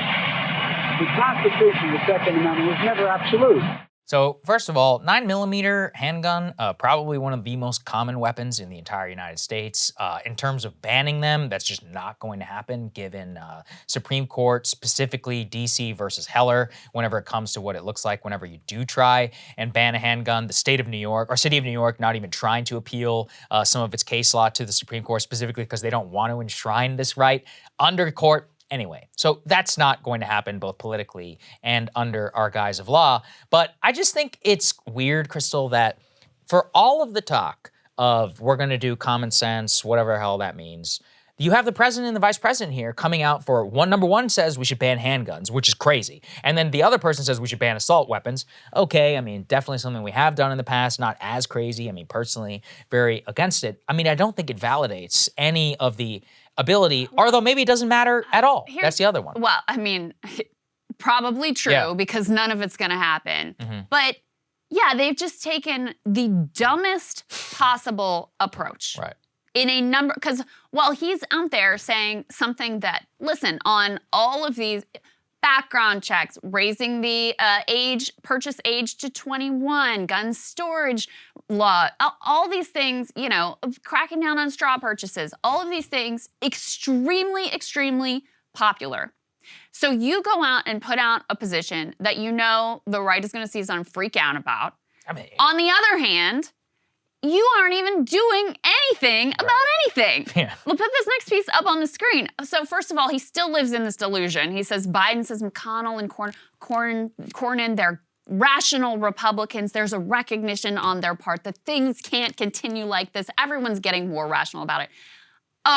the Constitution, the Second Amendment, was never absolute. So first of all, 9mm handgun, probably one of the most common weapons in the entire United States. In terms of banning them, that's just not going to happen given Supreme Court, specifically DC versus Heller, whenever it comes to what it looks like whenever you do try and ban a handgun. The state of New York, or city of New York, not even trying to appeal some of its case law to the Supreme Court, specifically because they don't want to enshrine this right under court. Anyway, so that's not going to happen both politically and under our guise of law. But I just think it's weird, Krystal, that for all of the talk of we're going to do common sense, whatever the hell that means, you have the president and the vice president here coming out for number one says we should ban handguns, which is crazy. And then the other person says we should ban assault weapons. Okay, I mean, definitely something we have done in the past, not as crazy. I mean, personally, very against it. I mean, I don't think it validates any of the ability, although maybe it doesn't matter at all. That's the other one. Well, I mean, probably true because none of it's going to happen. But yeah, they've just taken the dumbest possible approach. Right. In a number, because while he's out there saying something that, listen, on all of these background checks, raising the purchase age to 21, gun storage law, all these things, you know, cracking down on straw purchases, all of these things, extremely, extremely popular. So you go out and put out a position that you know the right is going to seize on and freak out about. I mean, on the other hand, you aren't even doing anything about anything. Yeah. We'll put this next piece up on the screen. So first of all, he still lives in this delusion. He says Biden says McConnell and Cornyn, they're rational Republicans. There's a recognition on their part that things can't continue like this. Everyone's getting more rational about it.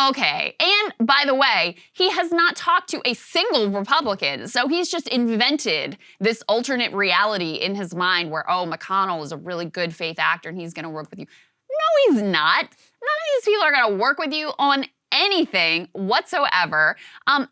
Okay, and by the way, he has not talked to a single Republican, so he's just invented this alternate reality in his mind where, oh, McConnell is a really good faith actor and he's gonna work with you. he's not. None of these people are going to work with you on anything whatsoever.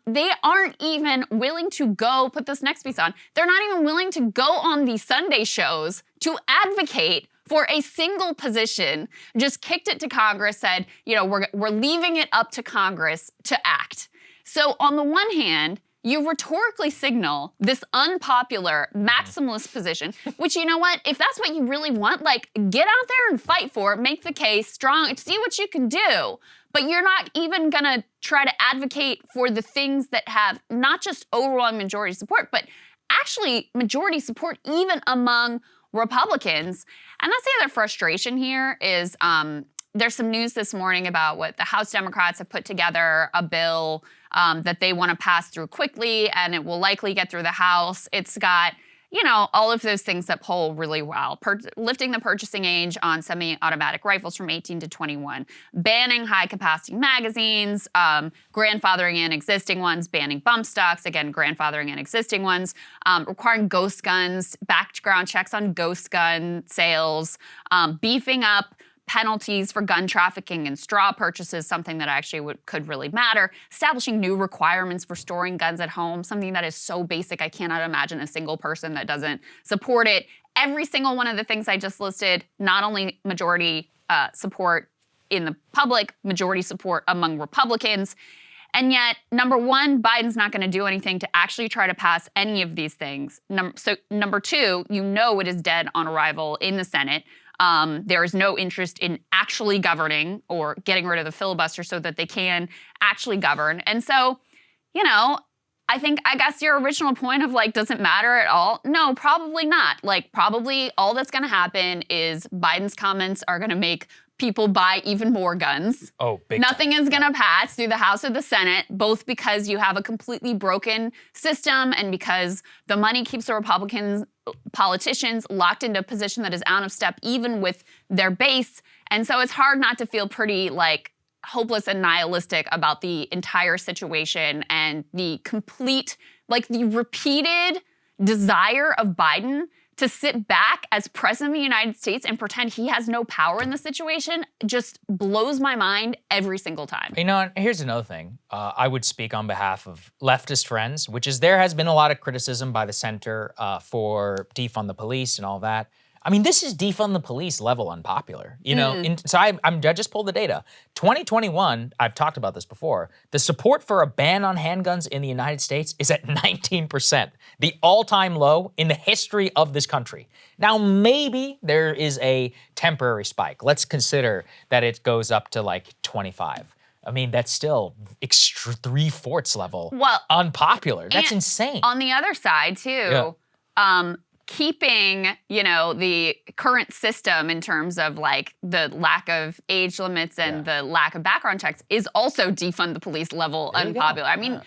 They aren't even willing to go, put this next piece on, they're not even willing to go on the Sunday shows to advocate for a single position, just kicked it to Congress, said, we're leaving it up to Congress to act. So on the one hand, you rhetorically signal this unpopular maximalist position, which, you know what, if that's what you really want, get out there and fight for it, make the case strong, see what you can do. But you're not even gonna try to advocate for the things that have not just overwhelming majority support, but actually majority support even among Republicans. And that's the other frustration here is there's some news this morning about what the House Democrats have put together, a bill that they want to pass through quickly, and it will likely get through the House. It's got, all of those things that poll really well. Lifting the purchasing age on semi-automatic rifles from 18 to 21, banning high-capacity magazines, grandfathering in existing ones, banning bump stocks, again, grandfathering in existing ones, requiring ghost guns, background checks on ghost gun sales, beefing up penalties for gun trafficking and straw purchases, something that actually could really matter, establishing new requirements for storing guns at home, something that is so basic I cannot imagine a single person that doesn't support it. Every single one of the things I just listed, not only majority support in the public, majority support among Republicans, and yet, number one, Biden's not going to do anything to actually try to pass any of these things. So number two, it is dead on arrival in the Senate. There is no interest in actually governing or getting rid of the filibuster so that they can actually govern. And so, I guess your original point of does it matter at all? No, probably not. Probably all that's going to happen is Biden's comments are going to make people buy even more guns. Oh, big Nothing time. is going to pass through the House or the Senate, both because you have a completely broken system and because the money keeps the Republicans politicians locked into a position that is out of step even with their base. And so it's hard not to feel pretty hopeless and nihilistic about the entire situation and the complete, the repeated desire of Biden to sit back as president of the United States and pretend he has no power in the situation just blows my mind every single time. And here's another thing. I would speak on behalf of leftist friends, which is there has been a lot of criticism by the center for defund the police and all that. This is defund the police level unpopular. So I just pulled the data. 2021, I've talked about this before, the support for a ban on handguns in the United States is at 19%, the all-time low in the history of this country. Now, maybe there is a temporary spike. Let's consider that it goes up to 25. That's still 3/4 level unpopular. That's insane. On the other side, too, keeping, the current system in terms of the lack of age limits and the lack of background checks is also defund the police level unpopular.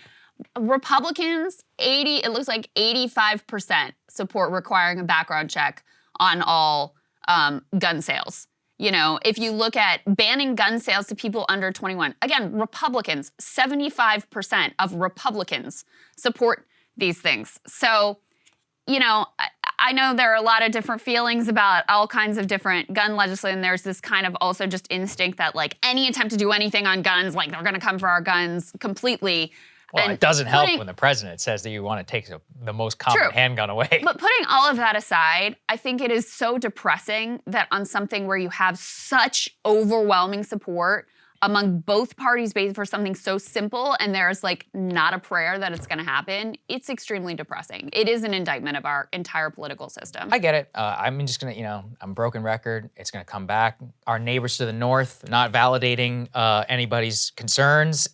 Republicans, it looks like 85% support requiring a background check on all gun sales. If you look at banning gun sales to people under 21, again, Republicans, 75% of Republicans support these things. So, I know there are a lot of different feelings about all kinds of different gun legislation. There's this kind of also just instinct that any attempt to do anything on guns, they're going to come for our guns completely. Well, it doesn't help when the president says that you want to take the most common handgun away. But putting all of that aside, I think it is so depressing that on something where you have such overwhelming support among both parties based for something so simple and there's not a prayer that it's going to happen, it's extremely depressing. It is an indictment of our entire political system. I get it. I'm just going to, I'm broken record. It's going to come back. Our neighbors to the north, not validating anybody's concerns.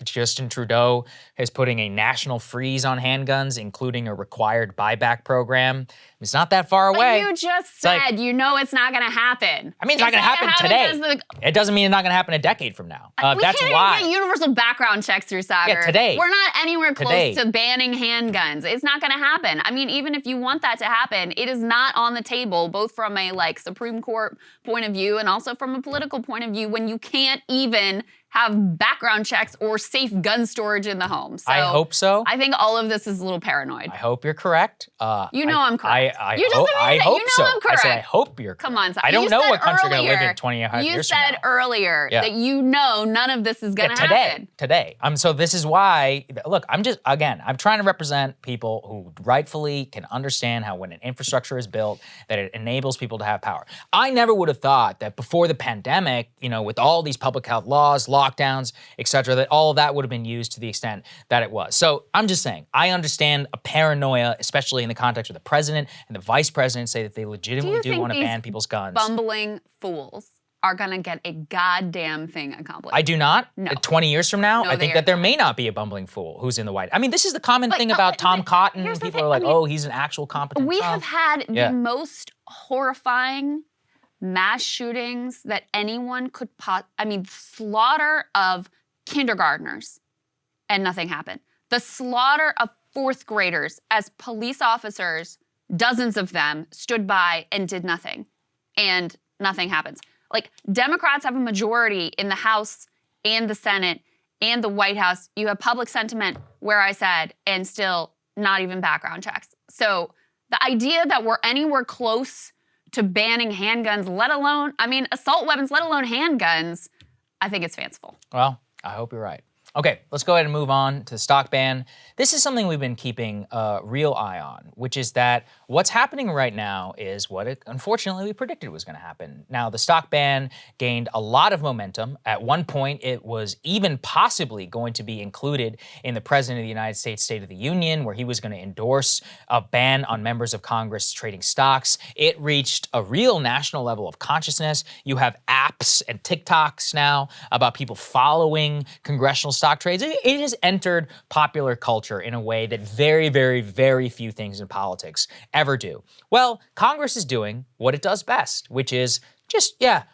Justin Trudeau is putting a national freeze on handguns, including a required buyback program. It's not that far away. But you just said it's not going to happen. It's not going to happen today. It doesn't mean it's not going to happen a decade from now. We that's can't why. even get universal background checks through Saagar. Yeah, today. We're not anywhere close to banning handguns. It's not going to happen. Even if you want that to happen, it is not on the table, both from a Supreme Court point of view and also from a political point of view, when you can't even have background checks or safe gun storage in the home. So I hope so. I think all of this is a little paranoid. I hope you're correct. I'm correct. I You just hope, admitted I it. hope You know so. I'm correct. I said I hope you're correct. Come on, I don't you know said what country we're going to live earlier- in 25 You years from said now. earlier Yeah. that you know none of this is going to happen. Today. So this is why, look, I'm trying to represent people who rightfully can understand how when an infrastructure is built, that it enables people to have power. I never would have thought that before the pandemic, with all these public health laws, lockdowns, et cetera, that all of that would have been used to the extent that it was. So I'm just saying, I understand a paranoia, especially in the context where the president and the vice president say that they legitimately do want to ban people's guns. Bumbling fools are going to get a goddamn thing accomplished. I do not. No. 20 years from now, No, I think they that there are may not be a bumbling fool who's in the White House. I mean, this is the common thing no, about Tom Cotton. here's the People thing. are like, I mean, oh, he's an actual competent We Trump. have had Yeah. the most horrifying mass shootings that anyone could slaughter of kindergartners and nothing happened. The slaughter of fourth graders as police officers, dozens of them, stood by and did nothing. And nothing happens. Like, Democrats have a majority in the House and the Senate and the White House. You have public sentiment, where I said, and still not even background checks. So the idea that we're anywhere close to banning handguns, assault weapons, let alone handguns, I think it's fanciful. Well, I hope you're right. Okay, let's go ahead and move on to the stock ban. This is something we've been keeping a real eye on, which is that what's happening right now is what unfortunately we predicted was going to happen. Now, the stock ban gained a lot of momentum. At one point, it was even possibly going to be included in the President of the United States State of the Union, where he was going to endorse a ban on members of Congress trading stocks. It reached a real national level of consciousness. You have apps and TikToks now about people following congressional stock trades. It has entered popular culture in a way that very, very, very few things in politics ever do. Well, Congress is doing what it does best, which is just, yeah,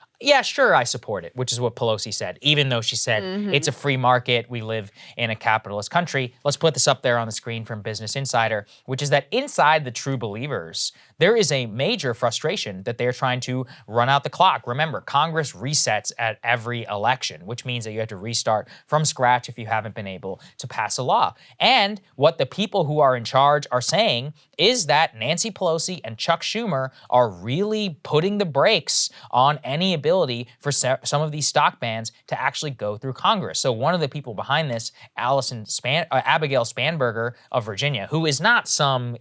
sure, I support it, which is what Pelosi said, even though she said it's a free market, we live in a capitalist country. Let's put this up there on the screen from Business Insider, which is that inside the true believers, there is a major frustration that they're trying to run out the clock. Remember, Congress resets at every election, which means that you have to restart from scratch if you haven't been able to pass a law. And what the people who are in charge are saying is that Nancy Pelosi and Chuck Schumer are really putting the brakes on any ability for some of these stock bans to actually go through Congress. So one of the people behind this, Abigail Spanberger of Virginia, who is not some,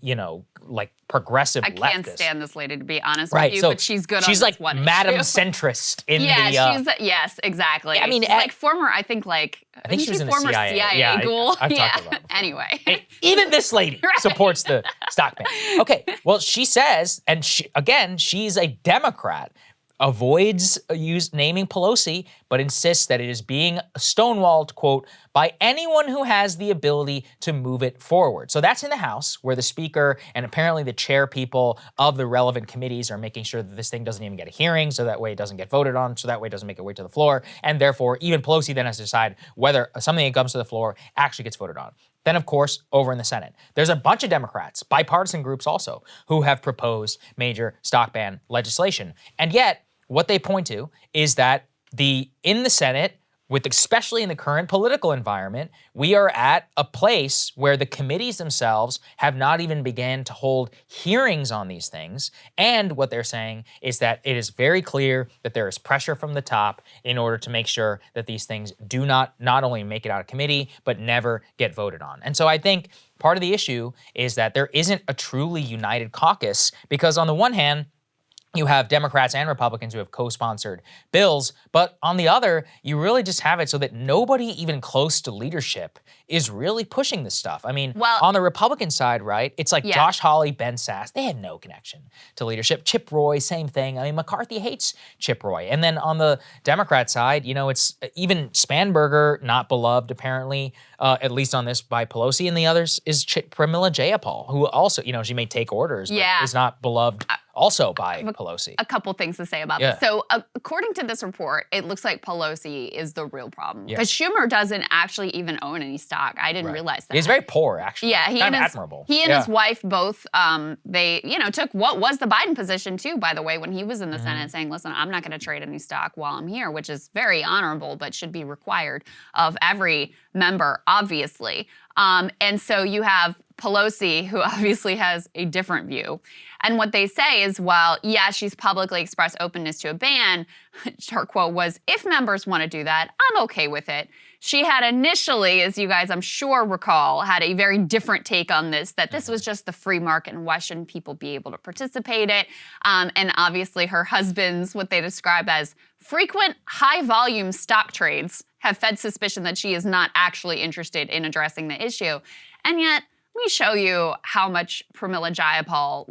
progressive leftist. I can't stand this lady, to be honest Right, with you, so but she's good she's on like this one Madam issue. Centrist in Yes, exactly. I mean, she's like former, I think she was in the former CIA. CIA Yeah, ghoul. I've talked about it before. Anyway. Even this lady Right. supports the stock ban. Okay, well, she says, and she's a Democrat, avoids naming Pelosi, but insists that it is being stonewalled, quote, by anyone who has the ability to move it forward. So that's in the House, where the Speaker and apparently the chair people of the relevant committees are making sure that this thing doesn't even get a hearing, so that way it doesn't get voted on, so that way it doesn't make it way to the floor, and therefore even Pelosi then has to decide whether something that comes to the floor actually gets voted on. Then, of course, over in the Senate, there's a bunch of Democrats, bipartisan groups also, who have proposed major stock ban legislation. And yet, what they point to is that in the Senate, especially in the current political environment, we are at a place where the committees themselves have not even begun to hold hearings on these things. And what they're saying is that it is very clear that there is pressure from the top in order to make sure that these things do not only make it out of committee, but never get voted on. And so I think part of the issue is that there isn't a truly united caucus, because on the one hand, you have Democrats and Republicans who have co-sponsored bills, but on the other, you really just have it so that nobody even close to leadership is really pushing this stuff. I mean, on the Republican side, right, it's like Josh Hawley, Ben Sasse, they had no connection to leadership. Chip Roy, same thing. I mean, McCarthy hates Chip Roy. And then on the Democrat side, it's even Spanberger, not beloved apparently, at least on this by Pelosi, and the others is Pramila Jayapal, who also, she may take orders, but is not beloved also by Pelosi. A couple things to say about this. So according to this report, it looks like Pelosi is the real problem. Because Schumer doesn't actually even own any stock. I didn't realize that. He's very poor, actually. Yeah, admirable. He and his wife both, they, took what was the Biden position too, by the way, when he was in the Senate, saying, listen, I'm not going to trade any stock while I'm here, which is very honorable, but should be required of every member, obviously. And so you have Pelosi, who obviously has a different view. And what they say is, well, yeah, she's publicly expressed openness to a ban. Her quote was, if members want to do that, I'm okay with it. She had initially, as you guys I'm sure recall, had a very different take on this, that this was just the free market and why shouldn't people be able to participate in it? And obviously her husband's, what they describe as frequent high-volume stock trades, have fed suspicion that she is not actually interested in addressing the issue. And yet, let me show you how much Pramila Jayapal,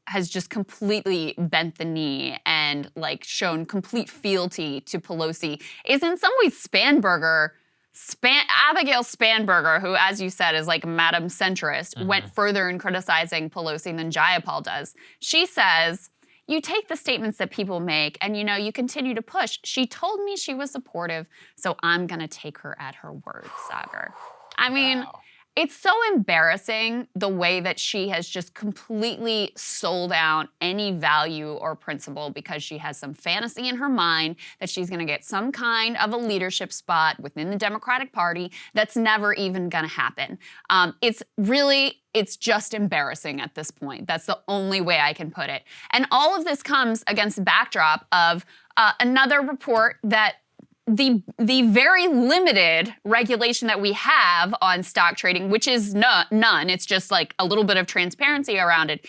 has just completely bent the knee and, shown complete fealty to Pelosi, is in some ways Abigail Spanberger, who, as you said, is Madam Centrist, went further in criticizing Pelosi than Jayapal does. She says, you take the statements that people make and, you continue to push. She told me she was supportive, so I'm going to take her at her word, Saagar. I mean, it's so embarrassing the way that she has just completely sold out any value or principle because she has some fantasy in her mind that she's going to get some kind of a leadership spot within the Democratic Party that's never even going to happen. It's just embarrassing at this point. That's the only way I can put it. And all of this comes against the backdrop of another report that the very limited regulation that we have on stock trading, which is none, it's just a little bit of transparency around it.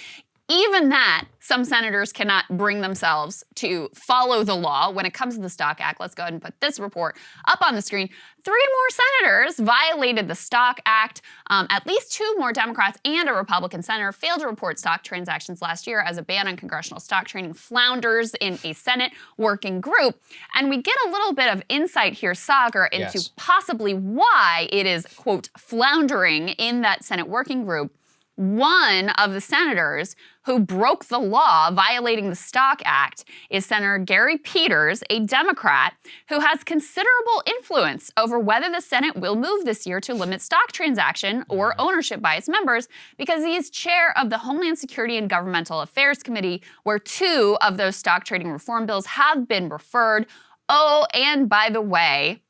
Even that, some senators cannot bring themselves to follow the law when it comes to the Stock Act. Let's go ahead and put this report up on the screen. 3 more senators violated the Stock Act. At least 2 more Democrats and a Republican senator failed to report stock transactions last year as a ban on congressional stock trading flounders in a Senate working group. And we get a little bit of insight here, Saagar, into possibly why it is, quote, floundering in that Senate working group. One of the senators who broke the law violating the Stock Act is Senator Gary Peters, a Democrat who has considerable influence over whether the Senate will move this year to limit stock transaction or ownership by its members, because he is chair of the Homeland Security and Governmental Affairs Committee, where 2 of those stock trading reform bills have been referred. Oh, and by the way,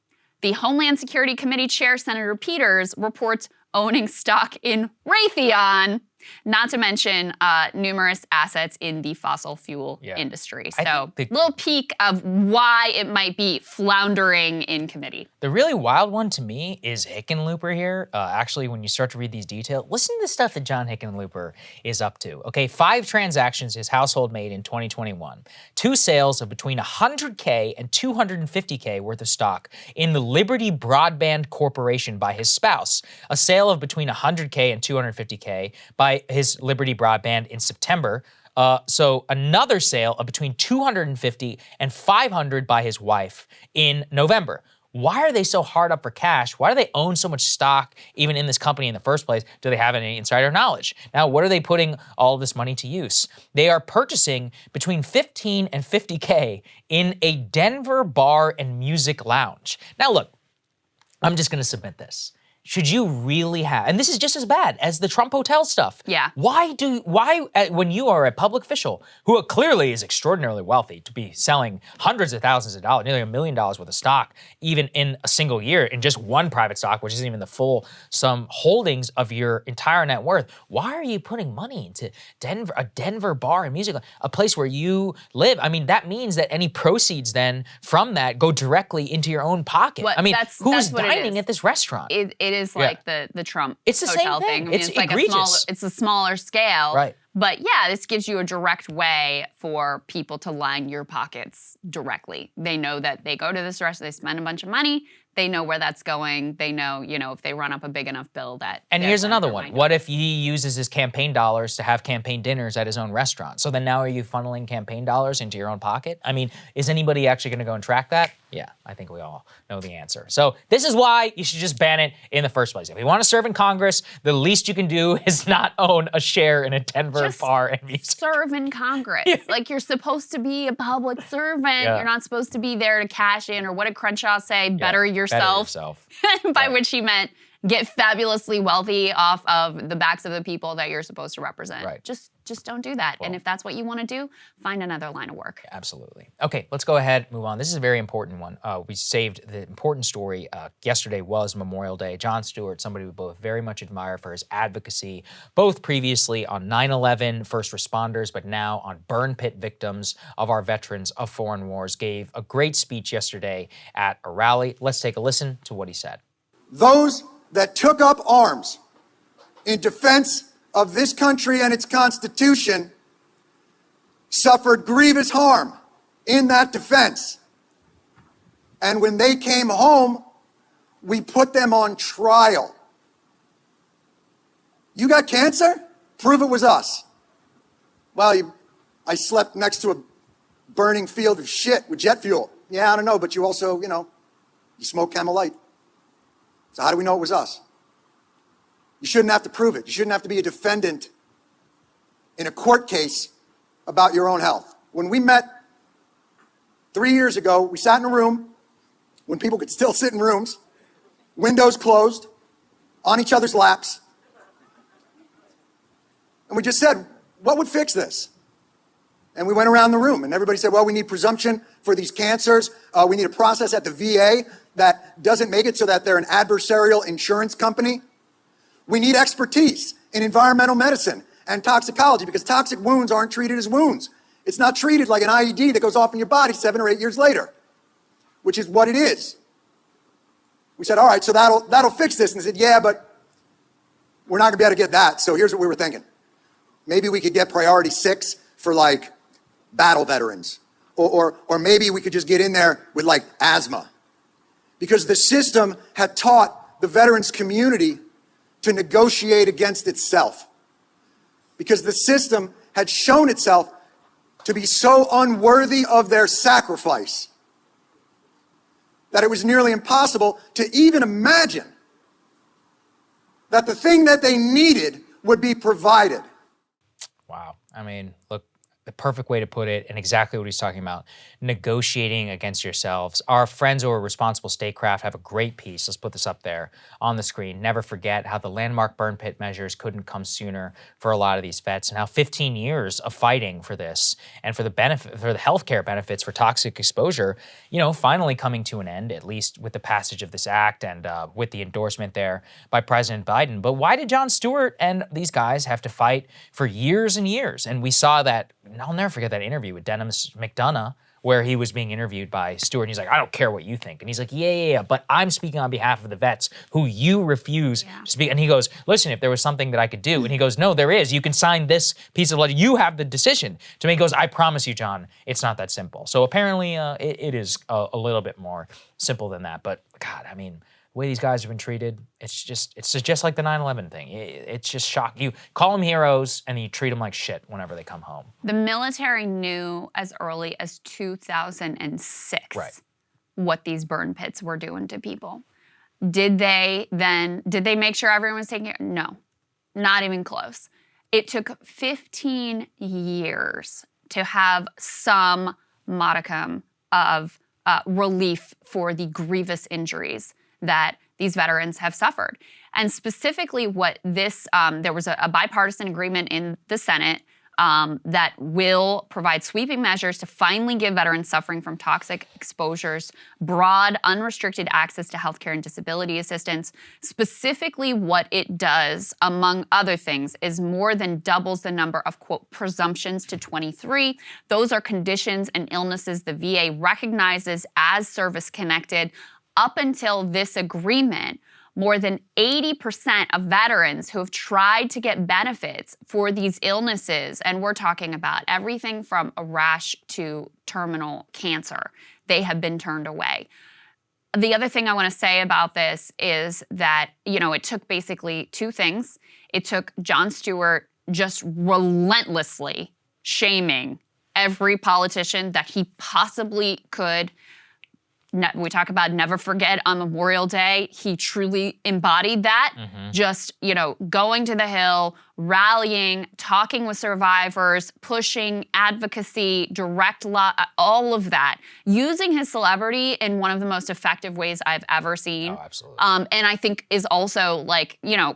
the Homeland Security Committee chair, Senator Peters, reports owning stock in Raytheon, not to mention numerous assets in the fossil fuel industry. So little peek of why it might be floundering in committee. The really wild one to me is Hickenlooper here. Actually, when you start to read these details, listen to the stuff that John Hickenlooper is up to. Okay, 5 transactions his household made in 2021. 2 sales of between $100K and $250K worth of stock in the Liberty Broadband Corporation by his spouse. A sale of between $100K and $250K by his Liberty Broadband in September. So another sale of between $250 and $500 by his wife in November. Why are they so hard up for cash? Why do they own so much stock even in this company in the first place? Do they have any insider knowledge? Now, what are they putting all of this money to use? They are purchasing between $15 and $50K in a Denver bar and music lounge. Now, look, I'm just going to submit this. Should you really have, and this is just as bad as the Trump hotel stuff. Yeah. Why, when you are a public official who clearly is extraordinarily wealthy to be selling hundreds of thousands of dollars, nearly $1 million worth of stock, even in a single year, in just one private stock, which isn't even the full sum holdings of your entire net worth, why are you putting money into a Denver bar and music, a place where you live? I mean, that means that any proceeds then from that go directly into your own pocket. Who's dining at this restaurant? It is like the Trump it's the hotel same thing. I mean, it's egregious. It's a smaller scale. Right. But yeah, this gives you a direct way for people to line your pockets directly. They know that they go to this restaurant, they spend a bunch of money, they know where that's going, they know, if they run up a big enough bill that... And here's another one. What if he uses his campaign dollars to have campaign dinners at his own restaurant? So then now are you funneling campaign dollars into your own pocket? I mean, is anybody actually going to go and track that? Yeah, I think we all know the answer. So this is why you should just ban it in the first place. If you want to serve in Congress, the least you can do is not own a share in a Denver Just bar and music. serve in Congress. Like, you're supposed to be a public servant. Yeah. You're not supposed to be there to cash in, or what did Crenshaw say? Better yourself. By which he meant get fabulously wealthy off of the backs of the people that you're supposed to represent. Right. Just don't do that. Well, and if that's what you want to do, find another line of work. Absolutely. Okay, let's go ahead, move on. This is a very important one. We saved the important story. Yesterday was Memorial Day. Jon Stewart, somebody we both very much admire for his advocacy, both previously on 9/11 first responders, but now on burn pit victims of our veterans of foreign wars, gave a great speech yesterday at a rally. Let's take a listen to what he said. Those that took up arms in defense of this country and its Constitution suffered grievous harm in that defense. And when they came home, we put them on trial. You got cancer? Prove it was us. Well, I slept next to a burning field of shit with jet fuel. Yeah, I don't know, but you also, you smoke Camel Light. So how do we know it was us? You shouldn't have to prove it. You shouldn't have to be a defendant in a court case about your own health. When we met 3 years ago, we sat in a room when people could still sit in rooms, windows closed, on each other's laps. And we just said, what would fix this? And we went around the room and everybody said, well, we need presumption for these cancers. We need a process at the VA that doesn't make it so that they're an adversarial insurance company. We need expertise in environmental medicine and toxicology because toxic wounds aren't treated as wounds. It's not treated like an IED that goes off in your body 7 or 8 years later, which is what it is. We said, all right, so that'll fix this. And they said, yeah, but we're not gonna be able to get that. So here's what we were thinking. Maybe we could get priority 6 for like battle veterans. Or maybe we could just get in there with like asthma. Because the system had taught the veterans community to negotiate against itself. Because the system had shown itself to be so unworthy of their sacrifice that it was nearly impossible to even imagine that the thing that they needed would be provided. Wow. I mean, look, the perfect way to put it and exactly what he's talking about, negotiating against yourselves. Our friends over at Responsible Statecraft have a great piece. Let's put this up there on the screen. Never forget how the landmark burn pit measures couldn't come sooner for a lot of these vets and how 15 years of fighting for this and for the benefit, for the healthcare benefits for toxic exposure, finally coming to an end, at least with the passage of this act and with the endorsement there by President Biden. But why did Jon Stewart and these guys have to fight for years and years? And we saw that, I'll never forget that interview with Dennis McDonough, where he was being interviewed by Stewart. And he's like, I don't care what you think. And he's like, yeah, but I'm speaking on behalf of the vets who you refuse to speak. And he goes, listen, if there was something that I could do. And he goes, no, there is. You can sign this piece of letter. You have the decision to make. He goes, I promise you, John, it's not that simple. So apparently it is a little bit more simple than that. But God, I mean, the way these guys have been treated, it's just like the 9/11 thing. It's just shocking. You call them heroes and you treat them like shit whenever they come home. The military knew as early as 2006 what these burn pits were doing to people. Did they make sure everyone was taking care? No, not even close. It took 15 years to have some modicum of relief for the grievous injuries that these veterans have suffered. And specifically what this, there was a bipartisan agreement in the Senate that will provide sweeping measures to finally give veterans suffering from toxic exposures broad, unrestricted access to healthcare and disability assistance. Specifically what it does, among other things, is more than doubles the number of, quote, presumptions to 23. Those are conditions and illnesses the VA recognizes as service-connected. Up until this agreement, more than 80% of veterans who have tried to get benefits for these illnesses, and we're talking about everything from a rash to terminal cancer, they have been turned away. The other thing I want to say about this is that, it took basically two things. It took Jon Stewart just relentlessly shaming every politician that he possibly could, We talk about never forget on Memorial Day. He truly embodied that. Just, going to the Hill, rallying, talking with survivors, pushing advocacy, direct law, all of that. Using his celebrity in one of the most effective ways I've ever seen. Oh, absolutely. And I think is also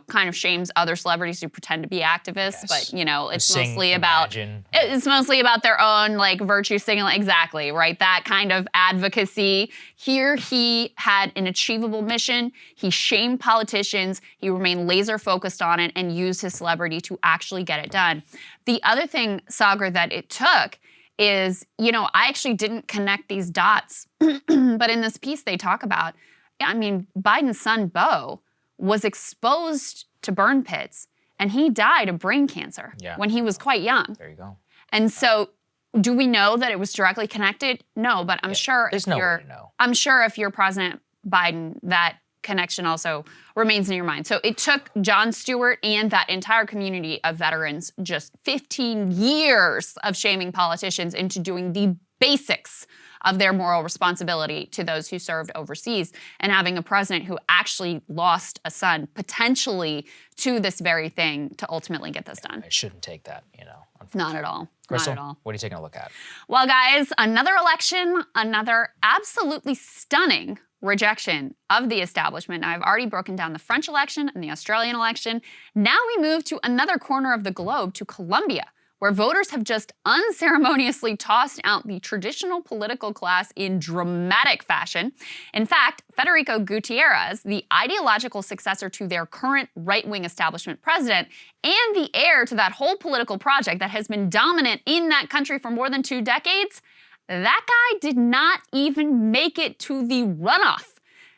kind of shames other celebrities who pretend to be activists, Yes. but it's Sing, mostly imagine. it's mostly about their own virtue signaling. Exactly, right? That kind of advocacy. Here he had an achievable mission. He shamed politicians. He remained laser focused on it and used his celebrity to actually get it done. The other thing, Saagar, that it took is, I actually didn't connect these dots, but in this piece they talk about, Biden's son, Beau, was exposed to burn pits and he died of brain cancer when he was quite young. There you go. And so do we know that it was directly connected? No, but I'm sure there's no way to know. I'm sure if you're President Biden, that connection also remains in your mind. So it took Jon Stewart and that entire community of veterans just 15 years of shaming politicians into doing the basics of their moral responsibility to those who served overseas, and having a president who actually lost a son potentially to this very thing to ultimately get this done. It shouldn't take that, Not at all. Krystal, Not at all. what are you taking a look at? Well, guys, another election, another absolutely stunning rejection of the establishment. Now, I've already broken down the French election and the Australian election. Now we move to another corner of the globe, to Colombia, where voters have just unceremoniously tossed out the traditional political class in dramatic fashion. In fact, Federico Gutierrez, the ideological successor to their current right-wing establishment president, and the heir to that whole political project that has been dominant in that country for more than 2 decades, that guy did not even make it to the runoff.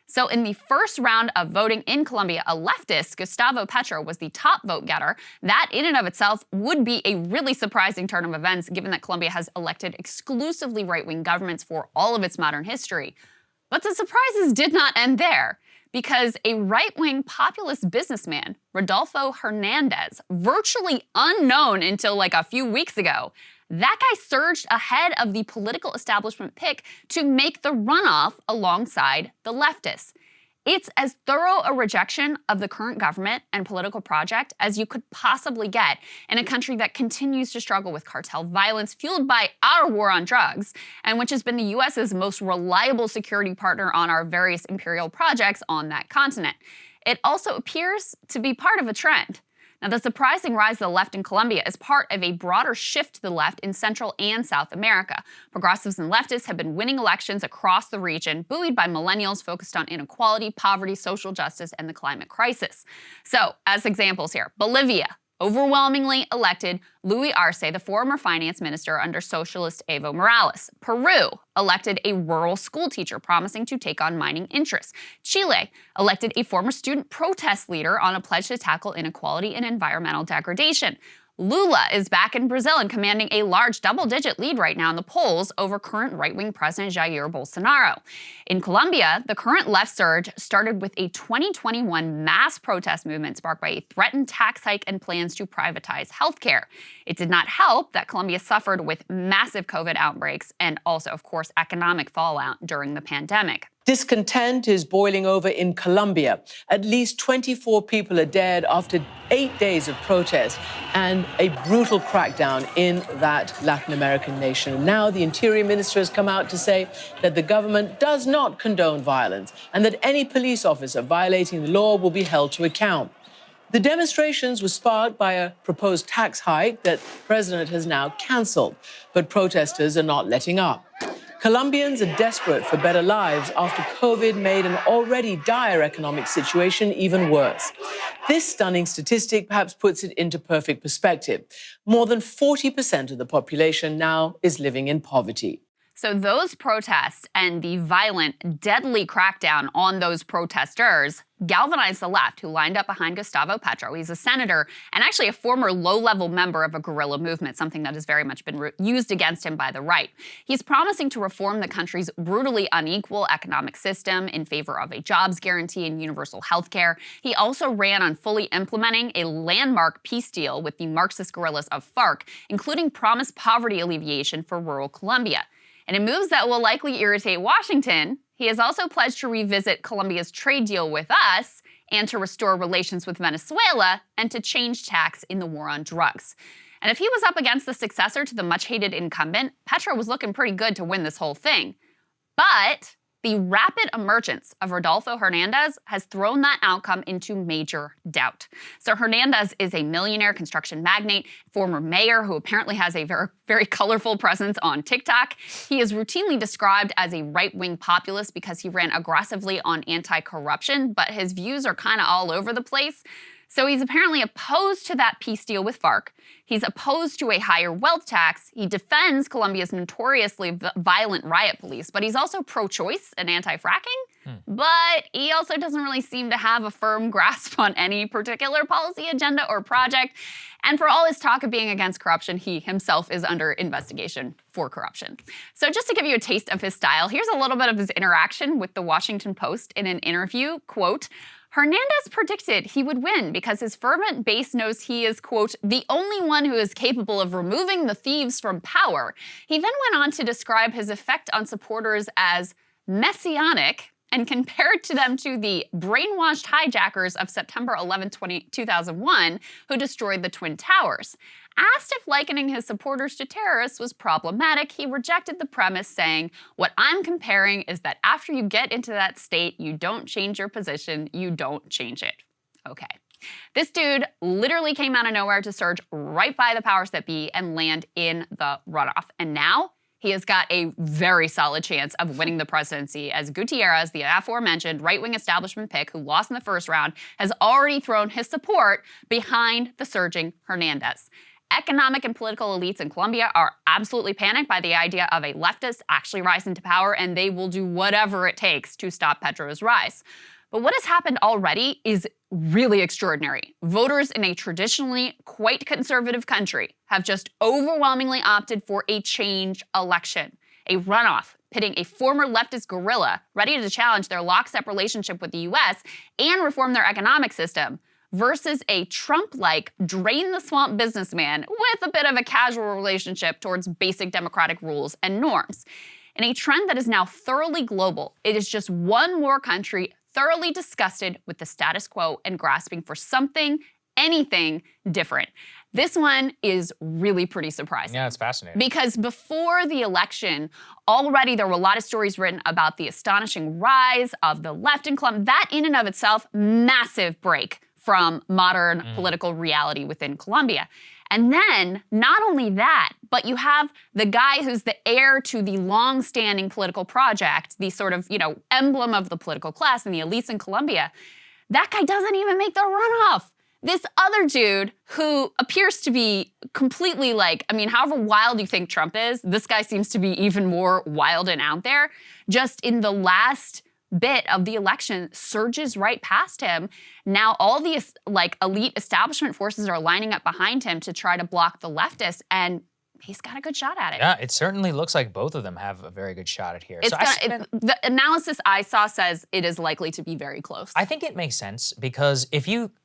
So in the first round of voting in Colombia, a leftist, Gustavo Petro, was the top vote getter. That in and of itself would be a really surprising turn of events, given that Colombia has elected exclusively right-wing governments for all of its modern history. But the surprises did not end there, because a right-wing populist businessman, Rodolfo Hernandez, virtually unknown until a few weeks ago, that guy surged ahead of the political establishment pick to make the runoff alongside the leftists. It's as thorough a rejection of the current government and political project as you could possibly get in a country that continues to struggle with cartel violence fueled by our war on drugs, and which has been the US's most reliable security partner on our various imperial projects on that continent. It also appears to be part of a trend. Now, the surprising rise of the left in Colombia is part of a broader shift to the left in Central and South America. Progressives and leftists have been winning elections across the region, buoyed by millennials focused on inequality, poverty, social justice, and the climate crisis. So, as examples here, Bolivia overwhelmingly elected Luis Arce, the former finance minister under socialist Evo Morales. Peru elected a rural school teacher promising to take on mining interests. Chile elected a former student protest leader on a pledge to tackle inequality and environmental degradation. Lula is back in Brazil and commanding a large double-digit lead right now in the polls over current right-wing President Jair Bolsonaro. In Colombia, the current left surge started with a 2021 mass protest movement sparked by a threatened tax hike and plans to privatize healthcare. It did not help that Colombia suffered with massive COVID outbreaks and also, of course, economic fallout during the pandemic. Discontent is boiling over in Colombia. At least 24 people are dead after 8 days of protest and a brutal crackdown in that Latin American nation. Now the Interior Minister has come out to say that the government does not condone violence and that any police officer violating the law will be held to account. The demonstrations were sparked by a proposed tax hike that the president has now cancelled, but protesters are not letting up. Colombians are desperate for better lives after COVID made an already dire economic situation even worse. This stunning statistic perhaps puts it into perfect perspective. More than 40% of the population now is living in poverty. So those protests and the violent, deadly crackdown on those protesters galvanized the left, who lined up behind Gustavo Petro. He's a senator and actually a former low-level member of a guerrilla movement, something that has very much been used against him by the right. He's promising to reform the country's brutally unequal economic system in favor of a jobs guarantee and universal health care. He also ran on fully implementing a landmark peace deal with the Marxist guerrillas of FARC, including promised poverty alleviation for rural Colombia. And in moves that will likely irritate Washington, He has also pledged to revisit Colombia's trade deal with us and to restore relations with Venezuela and to change tacks in the war on drugs. And if he was up against the successor to the much-hated incumbent, Petro was looking pretty good to win this whole thing. But the rapid emergence of Rodolfo Hernandez has thrown that outcome into major doubt. So Hernandez is a millionaire construction magnate, former mayor who apparently has a very, very colorful presence on TikTok. He is routinely described as a right-wing populist because he ran aggressively on anti-corruption, but his views are kind of all over the place. So he's apparently opposed to that peace deal with FARC. He's opposed to a higher wealth tax. He defends Colombia's notoriously violent riot police, but he's also pro-choice and anti-fracking. But he also doesn't really seem to have a firm grasp on any particular policy agenda or project. And for all his talk of being against corruption, he himself is under investigation for corruption. So just to give you a taste of his style, here's a little bit of his interaction with the Washington Post in an interview. Quote, Hernandez predicted he would win because his fervent base knows he is, quote, the only one who is capable of removing the thieves from power. He then went on to describe his effect on supporters as messianic and compared them to the brainwashed hijackers of September 11, 2001, who destroyed the Twin Towers. Asked if likening his supporters to terrorists was problematic, he rejected the premise, saying, what I'm comparing is that after you get into that state, you don't change your position, you don't change it. Okay. This dude literally came out of nowhere to surge right by the powers that be and land in the runoff. And now he has got a very solid chance of winning the presidency, as Gutierrez, the aforementioned right-wing establishment pick who lost in the first round, has already thrown his support behind the surging Hernandez. Economic and political elites in Colombia are absolutely panicked by the idea of a leftist actually rising to power, and they will do whatever it takes to stop Petro's rise. But what has happened already is really extraordinary. Voters in a traditionally quite conservative country have just overwhelmingly opted for a change election, a runoff pitting a former leftist guerrilla ready to challenge their lockstep relationship with the US and reform their economic system, versus a Trump-like drain-the-swamp businessman with a bit of a casual relationship towards basic democratic rules and norms. In a trend that is now thoroughly global, it is just one more country thoroughly disgusted with the status quo and grasping for something, anything different. This one is really pretty surprising. Yeah, it's fascinating. Because before the election, already there were a lot of stories written about the astonishing rise of the left in Colombia. That in and of itself, massive break from modern political reality within Colombia. And then, not only that, but you have the guy who's the heir to the long-standing political project, the sort of, emblem of the political class and the elites in Colombia. That guy doesn't even make the runoff. This other dude who appears to be completely however wild you think Trump is, this guy seems to be even more wild and out there. Just in the last bit of the election surges right past him. Now all the elite establishment forces are lining up behind him to try to block the leftists, and he's got a good shot at it. Yeah, it certainly looks like both of them have a very good shot at here. The analysis I saw says it is likely to be very close. I think it makes sense because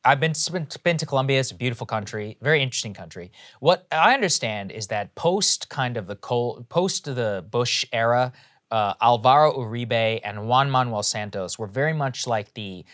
I've been to Colombia. It's a beautiful country, very interesting country. What I understand is that post the Bush era, Alvaro Uribe and Juan Manuel Santos were very much like the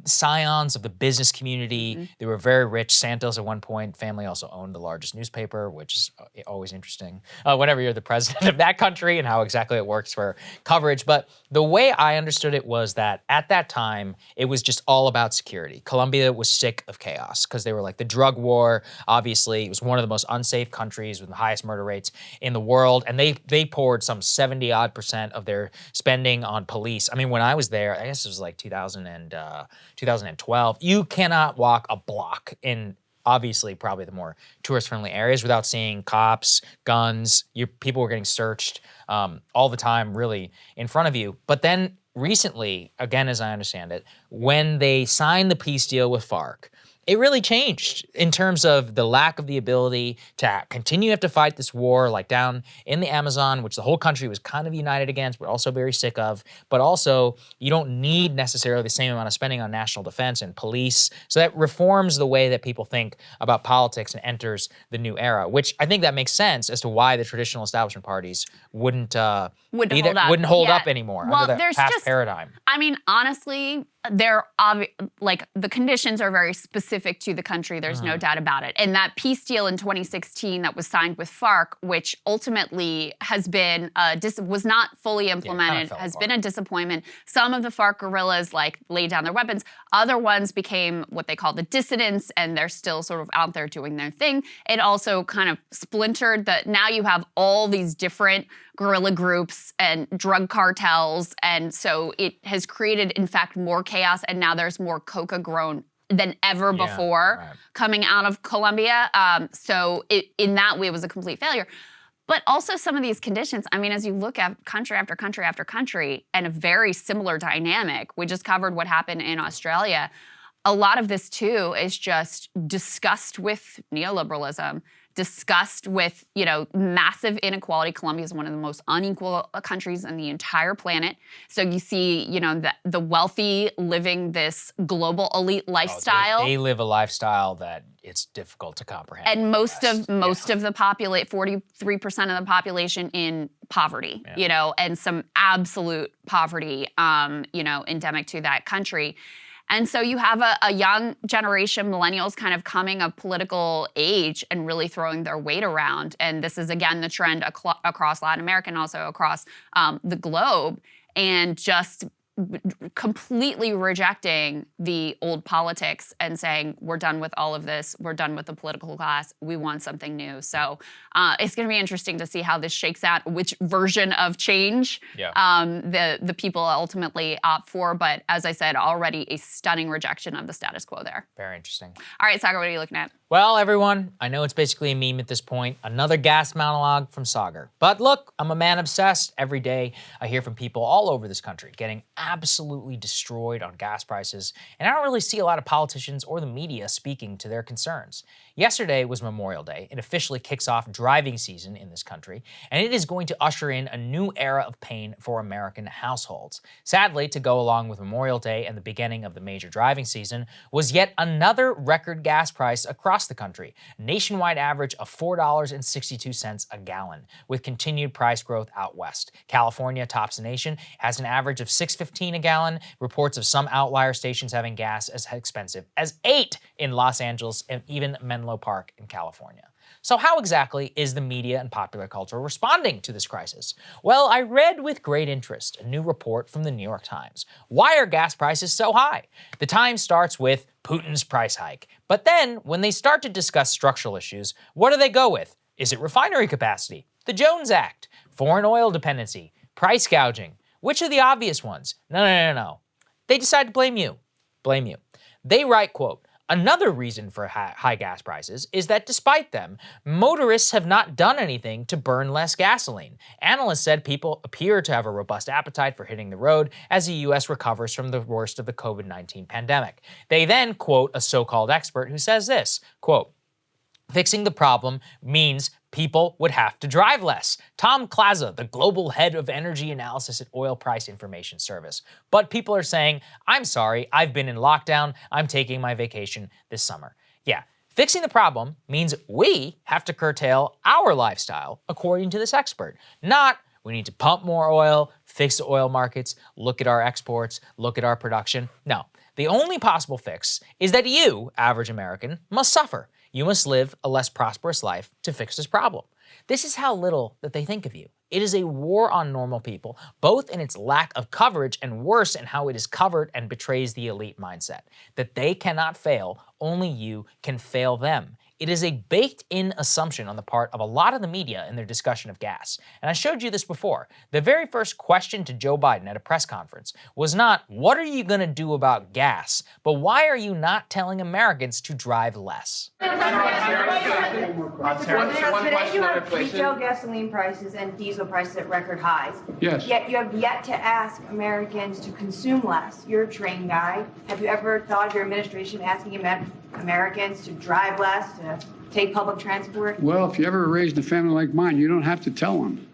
scions of the business community. They were very rich. Santos at one point, family also owned the largest newspaper, which is always interesting whenever you're the president of that country and how exactly it works for coverage. But the way I understood it was that at that time, it was just all about security. Colombia was sick of chaos because they were like the drug war. Obviously, it was one of the most unsafe countries with the highest murder rates in the world. And they poured some 70% of their spending on police. I mean, when I was there, I guess it was like 2012, you cannot walk a block in obviously probably the more tourist-friendly areas without seeing cops, guns. People were getting searched all the time, really, in front of you. But then recently, again, as I understand it, when they signed the peace deal with FARC, it really changed in terms of the lack of the ability to continue to have to fight this war, like down in the Amazon, which the whole country was kind of united against, but also very sick of. But also, you don't need necessarily the same amount of spending on national defense and police. So that reforms the way that people think about politics and enters the new era, which I think that makes sense as to why the traditional establishment parties wouldn't hold up ananymore under the past paradigm. I mean, honestly, the conditions are very specific to the country. There's no doubt about it. And that peace deal in 2016 that was signed with FARC, which ultimately has been was not fully implemented, has been a disappointment. Some of the FARC guerrillas laid down their weapons. Other ones became what they call the dissidents, and they're still sort of out there doing their thing. It also kind of splintered that now you have all these different guerrilla groups and drug cartels, and so it has created, in fact, more chaos, and now there's more coca grown than ever before coming out of Colombia. So in that way, it was a complete failure. But also some of these conditions, I mean, as you look at country after country after country, and a very similar dynamic, we just covered what happened in Australia. A lot of this, too, is just disgust with neoliberalism, disgust with, massive inequality. Colombia is one of the most unequal countries on the entire planet. So you see, the wealthy living this global elite lifestyle. They live a lifestyle that it's difficult to comprehend. And most of the 43% of the population in poverty, and some absolute poverty, endemic to that country. And so you have a young generation, millennials, kind of coming of political age and really throwing their weight around. And this is, again, the trend across Latin America and also across the globe. And just completely rejecting the old politics and saying, we're done with all of this. We're done with the political class. We want something new. So it's going to be interesting to see how this shakes out, which version of change the people ultimately opt for. But as I said, already a stunning rejection of the status quo there. Very interesting. All right, Saagar, what are you looking at? Well, everyone, I know it's basically a meme at this point. Another gas monologue from Saagar. But look, I'm a man obsessed. Every day I hear from people all over this country getting absolutely destroyed on gas prices, and I don't really see a lot of politicians or the media speaking to their concerns. Yesterday was Memorial Day. It officially kicks off driving season in this country, and it is going to usher in a new era of pain for American households. Sadly, to go along with Memorial Day and the beginning of the major driving season was yet another record gas price across the country, a nationwide average of $4.62 a gallon, with continued price growth out west. California tops the nation, has an average of $6.15 a gallon, reports of some outlier stations having gas as expensive as $8 in Los Angeles and even Menlo Park in California. So how exactly is the media and popular culture responding to this crisis? Well, I read with great interest a new report from the New York Times. Why are gas prices so high? The Times starts with Putin's price hike. But then, when they start to discuss structural issues, what do they go with? Is it refinery capacity? The Jones Act? Foreign oil dependency? Price gouging? Which are the obvious ones? No. They decide to blame you. Blame you. They write, quote, another reason for high gas prices is that despite them, motorists have not done anything to burn less gasoline. Analysts said people appear to have a robust appetite for hitting the road as the U.S. recovers from the worst of the COVID-19 pandemic. They then quote a so-called expert who says this, quote, fixing the problem means people would have to drive less. Tom Klaza, the global head of energy analysis at Oil Price Information Service. But people are saying, I'm sorry, I've been in lockdown, I'm taking my vacation this summer. Yeah, fixing the problem means we have to curtail our lifestyle, according to this expert. Not, we need to pump more oil, fix the oil markets, look at our exports, look at our production. No, the only possible fix is that you, average American, must suffer. You must live a less prosperous life to fix this problem. This is how little that they think of you. It is a war on normal people, both in its lack of coverage and worse in how it is covered and betrays the elite mindset. That they cannot fail, only you can fail them. It is a baked-in assumption on the part of a lot of the media in their discussion of gas. And I showed you this before. The very first question to Joe Biden at a press conference was not, what are you going to do about gas? But why are you not telling Americans to drive less? Today you have retail gasoline prices and diesel prices at record highs. Yes. Yet you have yet to ask Americans to consume less. You're a train guy. Have you ever thought of your administration asking Americans to drive less, to take public transport? Well, if you ever raised a family like mine, you don't have to tell them.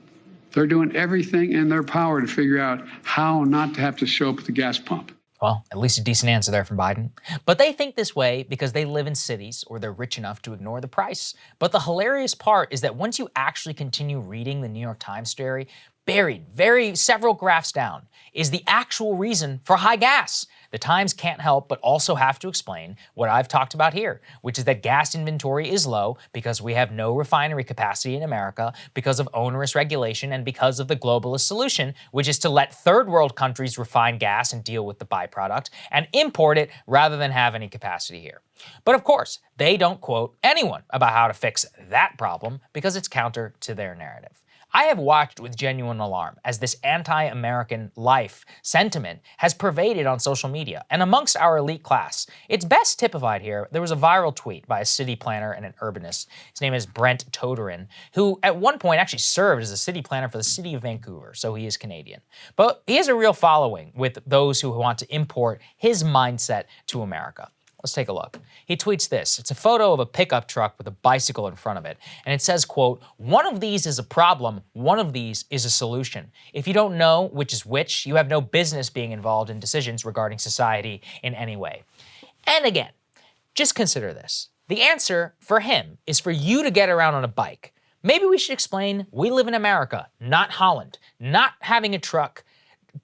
They're doing everything in their power to figure out how not to have to show up at the gas pump. Well, at least a decent answer there from Biden. But they think this way because they live in cities or they're rich enough to ignore the price. But the hilarious part is that once you actually continue reading the New York Times story, buried several graphs down is the actual reason for high gas. The Times can't help but also have to explain what I've talked about here, which is that gas inventory is low because we have no refinery capacity in America, because of onerous regulation, and because of the globalist solution, which is to let third world countries refine gas and deal with the byproduct and import it rather than have any capacity here. But of course, they don't quote anyone about how to fix that problem because it's counter to their narrative. I have watched with genuine alarm as this anti-American life sentiment has pervaded on social media and amongst our elite class. It's best typified here. There was a viral tweet by a city planner and an urbanist. His name is Brent Toderin, who at one point actually served as a city planner for the city of Vancouver, so he is Canadian. But he has a real following with those who want to import his mindset to America. Let's take a look. He tweets this. It's a photo of a pickup truck with a bicycle in front of it. And it says, quote, "One of these is a problem, one of these is a solution. If you don't know which is which, you have no business being involved in decisions regarding society in any way." And again, just consider this. The answer for him is for you to get around on a bike. Maybe we should explain we live in America, not Holland, not having a truck.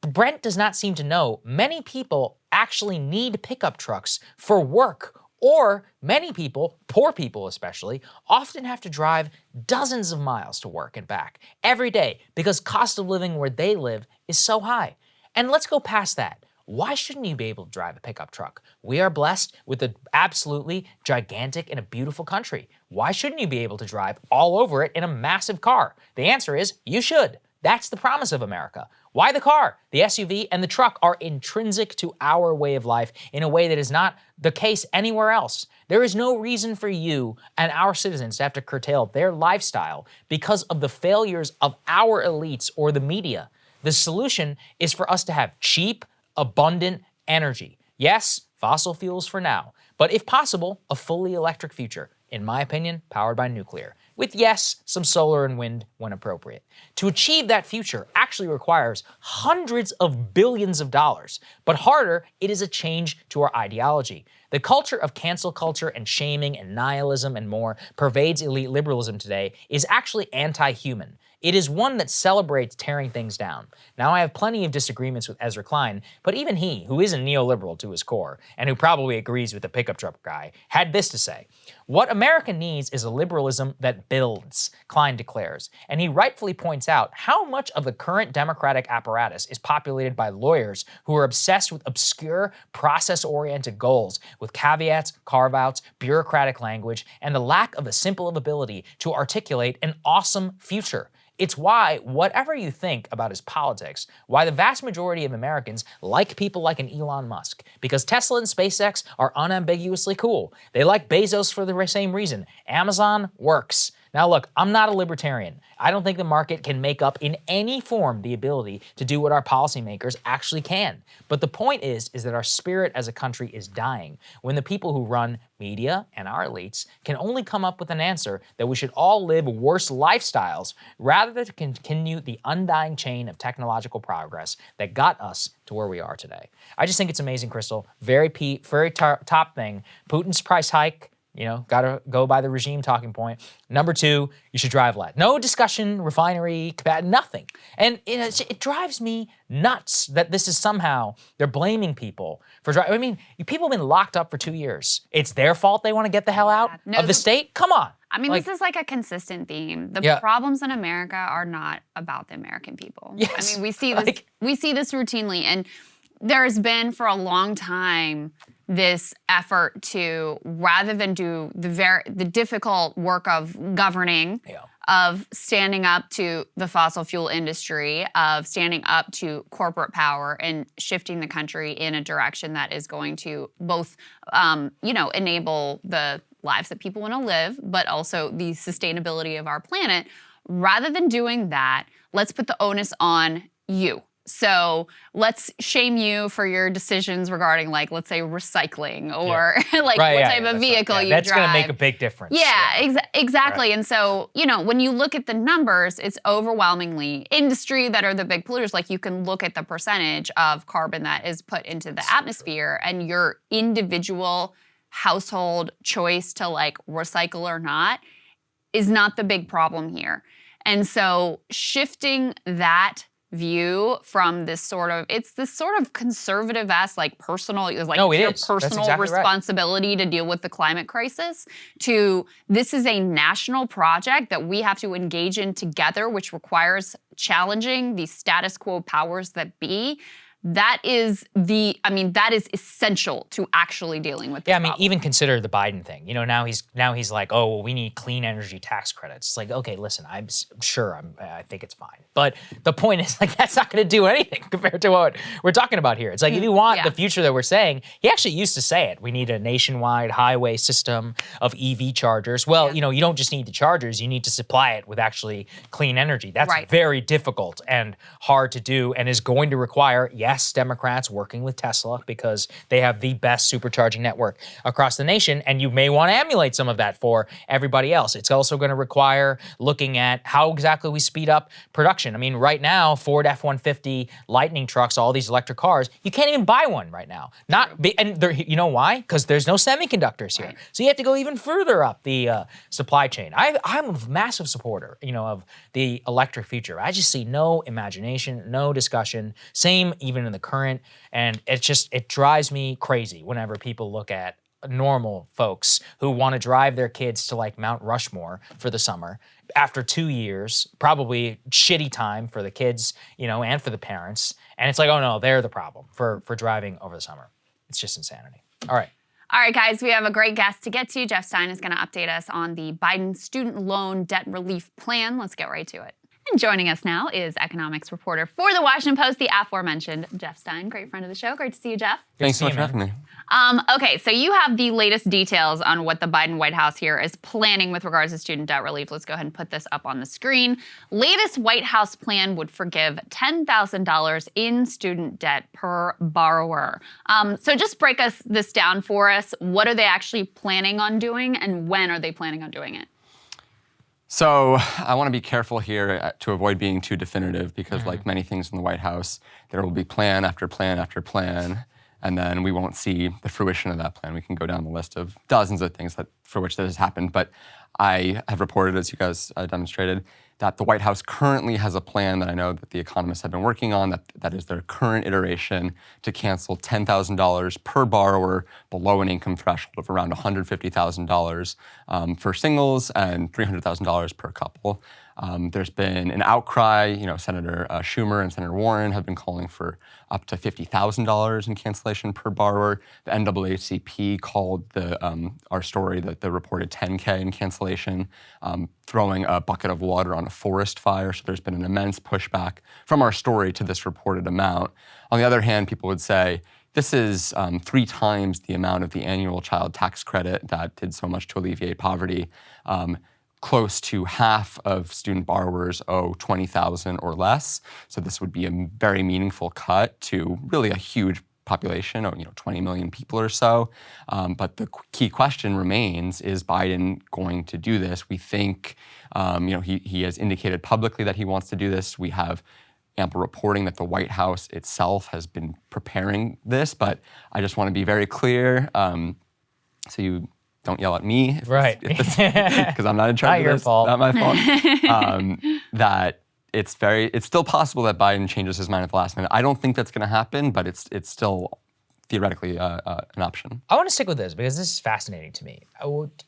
Brent does not seem to know many people actually need pickup trucks for work, or many people, poor people especially, often have to drive dozens of miles to work and back every day because cost of living where they live is so high. And let's go past that. Why shouldn't you be able to drive a pickup truck? We are blessed with an absolutely gigantic and a beautiful country. Why shouldn't you be able to drive all over it in a massive car? The answer is you should. That's the promise of America. Why the car? The SUV and the truck are intrinsic to our way of life in a way that is not the case anywhere else. There is no reason for you and our citizens to have to curtail their lifestyle because of the failures of our elites or the media. The solution is for us to have cheap, abundant energy. Yes, fossil fuels for now, but if possible, a fully electric future. In my opinion, powered by nuclear, with yes, some solar and wind when appropriate. To achieve that future actually requires hundreds of billions of dollars, but harder, it is a change to our ideology. The culture of cancel culture and shaming and nihilism and more pervades elite liberalism today is actually anti-human. It is one that celebrates tearing things down. Now, I have plenty of disagreements with Ezra Klein, but even he, who is a neoliberal to his core, and who probably agrees with the pickup truck guy, had this to say. What America needs is a liberalism that builds, Klein declares, and he rightfully points out how much of the current democratic apparatus is populated by lawyers who are obsessed with obscure, process-oriented goals, with caveats, carve-outs, bureaucratic language, and the lack of a simple ability to articulate an awesome future. It's why, whatever you think about his politics, why the vast majority of Americans like people like an Elon Musk, because Tesla and SpaceX are unambiguously cool. They like Bezos for the same reason. Amazon works. Now look, I'm not a libertarian. I don't think the market can make up in any form the ability to do what our policymakers actually can. But the point is that our spirit as a country is dying when the people who run media and our elites can only come up with an answer that we should all live worse lifestyles rather than to continue the undying chain of technological progress that got us to where we are today. I just think it's amazing, Krystal. Very top thing. Putin's price hike. You know, gotta go by the regime talking point. Number two, you should drive less. No discussion, refinery, nothing. And it drives me nuts that this is somehow, they're blaming people for driving. I mean, people have been locked up for 2 years. It's their fault they want to get the hell out of the state? Come on. I mean, this is like a consistent theme. The problems in America are not about the American people. Yes. I mean, we see this routinely, and there's been for a long time this effort to, rather than do the difficult work of governing, of standing up to the fossil fuel industry, of standing up to corporate power and shifting the country in a direction that is going to both, enable the lives that people want to live, but also the sustainability of our planet. Rather than doing that, let's put the onus on you, So let's shame you for your decisions regarding, like, let's say recycling or like what type of vehicle you drive. That's going to make a big difference. Yeah, exactly. Right. And so, when you look at the numbers, it's overwhelmingly industry that are the big polluters. Like, you can look at the percentage of carbon that is put into the atmosphere, and your individual household choice to like recycle or not is not the big problem here. And so shifting that view from this sort of conservative ass, like personal, like your personal responsibility to deal with the climate crisis, to this is a national project that we have to engage in together, which requires challenging the status quo powers that be. That is essential to actually dealing with this problem. Even consider the Biden thing. Now he's like, oh, well, we need clean energy tax credits. It's like, okay, listen, I'm sure I think it's fine. But the point is, like, that's not going to do anything compared to what we're talking about here. It's like, if you want the future that we're saying, he actually used to say it. We need a nationwide highway system of EV chargers. Well, you don't just need the chargers. You need to supply it with actually clean energy. That's very difficult and hard to do, and is going to require, Democrats working with Tesla because they have the best supercharging network across the nation, and you may want to emulate some of that for everybody else. It's also going to require looking at how exactly we speed up production. Right now, Ford F-150 Lightning trucks, all these electric cars, you can't even buy one right now. You know why? Because there's no semiconductors here. So you have to go even further up the supply chain. I'm a massive supporter, of the electric future. I just see no imagination, no discussion. Same even in the current, and it drives me crazy whenever people look at normal folks who want to drive their kids to like Mount Rushmore for the summer after 2 years, probably shitty time for the kids, and for the parents. And it's like, oh no, they're the problem for driving over the summer. It's just insanity. All right, guys, we have a great guest to get to. Jeff Stein is going to update us on the Biden student loan debt relief plan. Let's get right to it. And joining us now is economics reporter for The Washington Post, the aforementioned Jeff Stein. Great friend of the show. Great to see you, Jeff. Thanks so much for having me. Okay, so you have the latest details on what the Biden White House here is planning with regards to student debt relief. Let's go ahead and put this up on the screen. Latest White House plan would forgive $10,000 in student debt per borrower. So just break this down for us. What are they actually planning on doing, and when are they planning on doing it? So I want to be careful here to avoid being too definitive, because like many things in the White House, there will be plan after plan after plan, and then we won't see the fruition of that plan. We can go down the list of dozens of things for which that has happened. But I have reported, as you guys demonstrated, that the White House currently has a plan that I know that the economists have been working on, that is their current iteration, to cancel $10,000 per borrower below an income threshold of around $150,000 for singles and $300,000 per couple. There's been an outcry. Senator Schumer and Senator Warren have been calling for up to $50,000 in cancellation per borrower. The NAACP called our story the reported $10K in cancellation, throwing a bucket of water on a forest fire. So there's been an immense pushback from our story to this reported amount. On the other hand, people would say, this is 3 times the amount of the annual child tax credit that did so much to alleviate poverty. Close to half of student borrowers owe $20,000 or less. So this would be a very meaningful cut to really a huge population of 20 million people or so. But the key question remains, is Biden going to do this? We think he has indicated publicly that he wants to do this. We have ample reporting that the White House itself has been preparing this, but I just want to be very clear, so you don't yell at me, because I'm not in charge of this. Not my fault. That it's still possible that Biden changes his mind at the last minute. I don't think that's going to happen, but it's still theoretically an option. I want to stick with this because this is fascinating to me.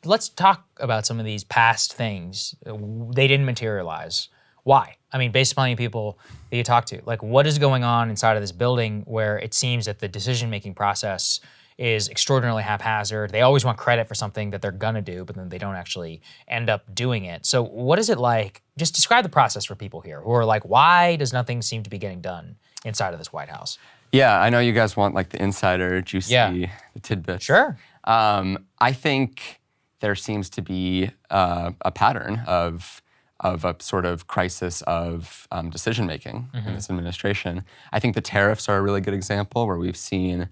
Let's talk about some of these past things. They didn't materialize. Why? Based upon the people that you talk to, like, what is going on inside of this building where it seems that the decision-making process is extraordinarily haphazard. They always want credit for something that they're gonna do, but then they don't actually end up doing it. So what is it like? Just describe the process for people here who are like, why does nothing seem to be getting done inside of this White House? Yeah, I know you guys want like the insider juicy the tidbits. Sure. I think there seems to be a pattern of a sort of crisis of decision-making in this administration. I think the tariffs are a really good example where we've seen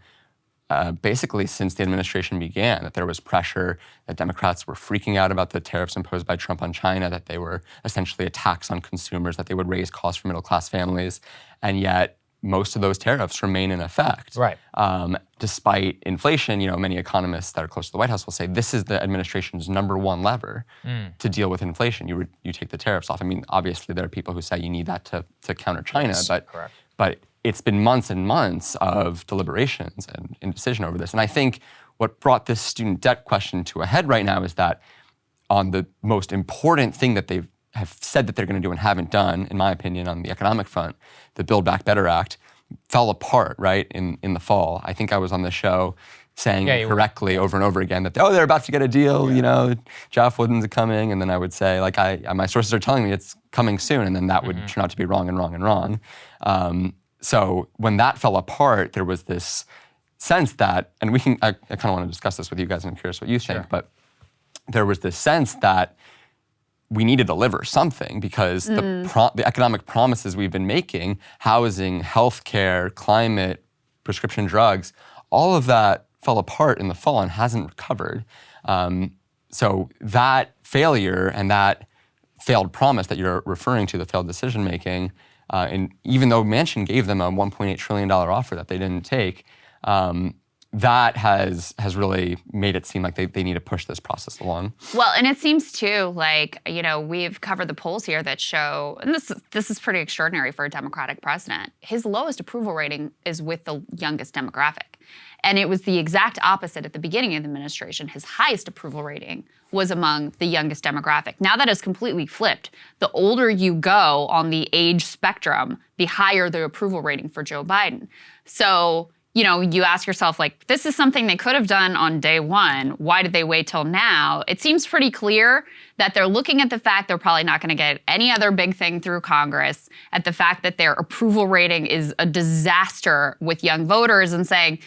basically since the administration began, that there was pressure, that Democrats were freaking out about the tariffs imposed by Trump on China, that they were essentially a tax on consumers, that they would raise costs for middle-class families, and yet most of those tariffs remain in effect. Right. Despite inflation, many economists that are close to the White House will say this is the administration's number one lever to deal with inflation. You take the tariffs off. I mean, obviously there are people who say you need that to counter China, Yes, correct. but it's been months and months of deliberations and indecision over this. And I think what brought this student debt question to a head right now is that on the most important thing that they have said that they're going to do and haven't done, in my opinion, on the economic front, the Build Back Better Act, fell apart, right, in the fall. I think I was on the show saying correctly over and over again that, they're about to get a deal, Jeff Wooden's coming, and then I would say, my sources are telling me it's coming soon, and then that would turn out to be wrong and wrong and wrong. So when that fell apart, there was this sense that, and I kind of want to discuss this with you guys, and I'm curious what you think, but there was this sense that we need to deliver something because the economic promises we've been making, housing, healthcare, climate, prescription drugs, all of that fell apart in the fall and hasn't recovered. So that failure and that failed promise that you're referring to, the failed decision making, and even though Manchin gave them a $1.8 trillion offer that they didn't take, that has really made it seem like they need to push this process along. Well, and it seems too like, we've covered the polls here that show, and this is pretty extraordinary for a Democratic president, his lowest approval rating is with the youngest demographic. And it was the exact opposite at the beginning of the administration. His highest approval rating was among the youngest demographic. Now that has completely flipped. The older you go on the age spectrum, the higher the approval rating for Joe Biden. So, you ask yourself, this is something they could have done on day one. Why did they wait till now? It seems pretty clear that they're looking at the fact they're probably not going to get any other big thing through Congress, at the fact that their approval rating is a disaster with young voters, and saying,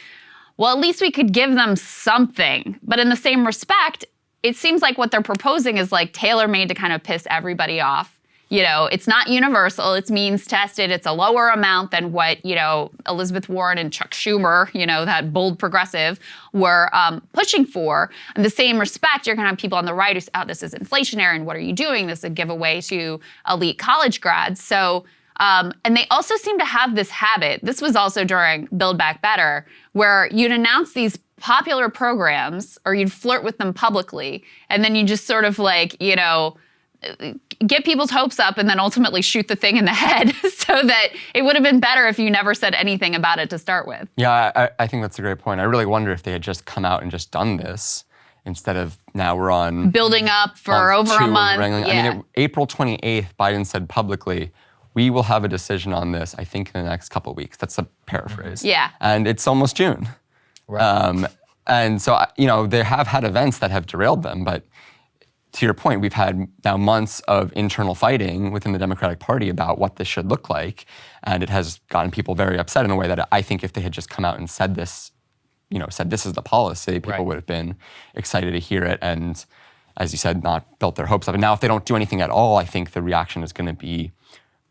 well, at least we could give them something. But in the same respect, it seems like what they're proposing is tailor-made to kind of piss everybody off. It's not universal, it's means tested, it's a lower amount than what, Elizabeth Warren and Chuck Schumer, that bold progressive, were pushing for. In the same respect, you're gonna have people on the right who say, this is inflationary, and what are you doing? This is a giveaway to elite college grads. So, and they also seem to have this habit, this was also during Build Back Better, where you'd announce these popular programs, or you'd flirt with them publicly, and then you just sort of get people's hopes up and then ultimately shoot the thing in the head, so that it would have been better if you never said anything about it to start with. Yeah, I think that's a great point. I really wonder if they had just come out and just done this instead of now we're on... building up for over a month. Yeah. I mean, April 28th, Biden said publicly, we will have a decision on this, I think, in the next couple of weeks. That's a paraphrase. Yeah. And it's almost June. Right. And so, they have had events that have derailed them, but to your point, we've had now months of internal fighting within the Democratic Party about what this should look like, and it has gotten people very upset in a way that I think if they had just come out and said this, said this is the policy, people would have been excited to hear it, and as you said, not built their hopes up. And now if they don't do anything at all, I think the reaction is going to be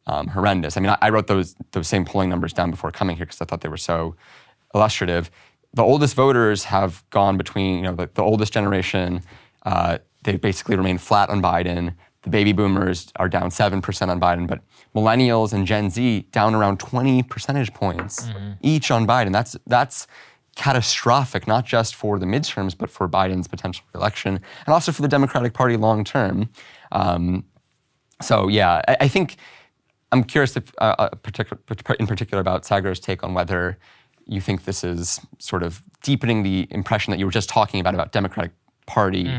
horrendous. I mean, I wrote those same polling numbers down before coming here because I thought they were so illustrative. The oldest voters have gone between, the oldest generation, they basically remain flat on Biden. The baby boomers are down 7% on Biden, but millennials and Gen Z down around 20 percentage points each on Biden. That's catastrophic, not just for the midterms, but for Biden's potential reelection, and also for the Democratic Party long term. So yeah, I think I'm curious if, in particular about Saagar's take on whether you think this is sort of deepening the impression that you were just talking about Democratic Party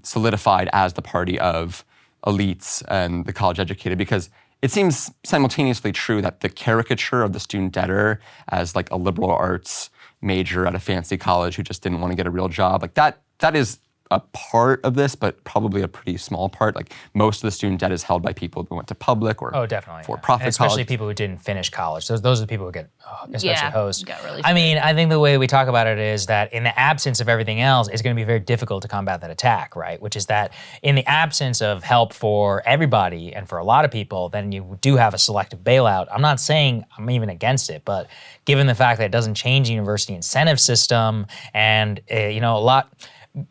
solidified as the party of elites and the college educated, because it seems simultaneously true that the caricature of the student debtor as a liberal arts major at a fancy college who just didn't want to get a real job, that is a part of this, but probably a pretty small part. Like most of the student debt is held by people who went to public or definitely for-profit especially college. people who didn't finish college. Those are the people who get especially hosed. Got really I mean, I think the way we talk about it is that in the absence of everything else, it's going to be very difficult to combat that attack, right? Which is that in the absence of help for everybody and for a lot of people, then you do have a selective bailout. I'm not saying I'm even against it, but given the fact that it doesn't change the university incentive system and, a lot,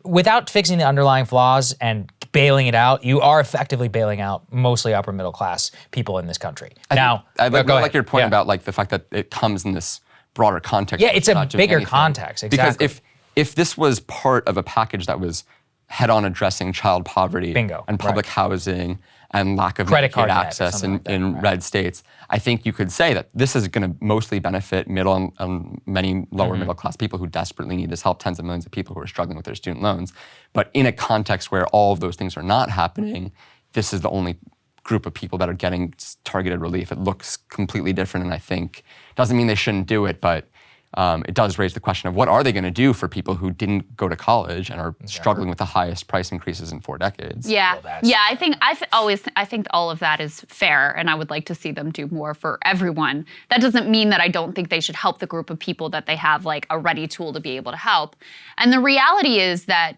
without fixing the underlying flaws and bailing it out, you are effectively bailing out mostly upper middle class people in this country. I like your point Yeah. about like the fact that it comes in this broader context. Yeah, it's a not doing bigger anything. context, exactly. Because if this was part of a package that was head-on addressing child poverty Bingo, and public housing and lack of Credit Medicaid card debt or access something like that, in right. red states, I think you could say that this is going to mostly benefit middle and many lower middle class people who desperately need this help, tens of millions of people who are struggling with their student loans. But in a context where all of those things are not happening, this is the only group of people that are getting targeted relief. It looks completely different, and I think doesn't mean they shouldn't do it, but it does raise the question of what are they going to do for people who didn't go to college and are struggling with the highest price increases in 4 decades. Yeah, I think I think all of that is fair, and I would like to see them do more for everyone. That doesn't mean that I don't think they should help the group of people that they have like a ready tool to be able to help. And the reality is that,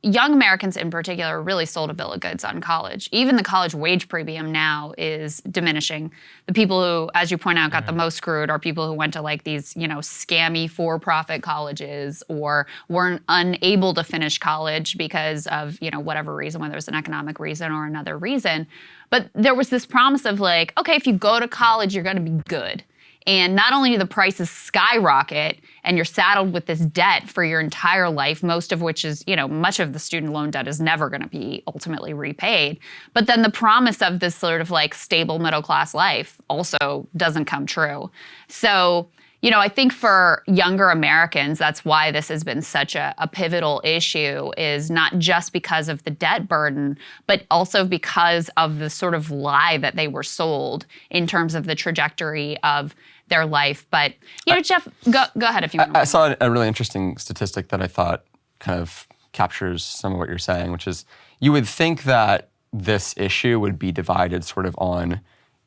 young Americans in particular are really sold a bill of goods on college. Even the college wage premium now is diminishing. The people who, as you point out, got the most screwed are people who went to like these, scammy for-profit colleges or weren't unable to finish college because of, whatever reason, whether it's an economic reason or another reason. But there was this promise of like, okay, if you go to college, you're going to be good. And not only do the prices skyrocket and you're saddled with this debt for your entire life, most of which is, much of the student loan debt is never going to be ultimately repaid. But then the promise of this sort of like stable middle class life also doesn't come true. So, I think for younger Americans, that's why this has been such a pivotal issue, is not just because of the debt burden, but also because of the sort of lie that they were sold in terms of the trajectory of their life. But, Jeff, go ahead if you want. I saw a really interesting statistic that I thought kind of captures some of what you're saying, which is you would think that this issue would be divided sort of on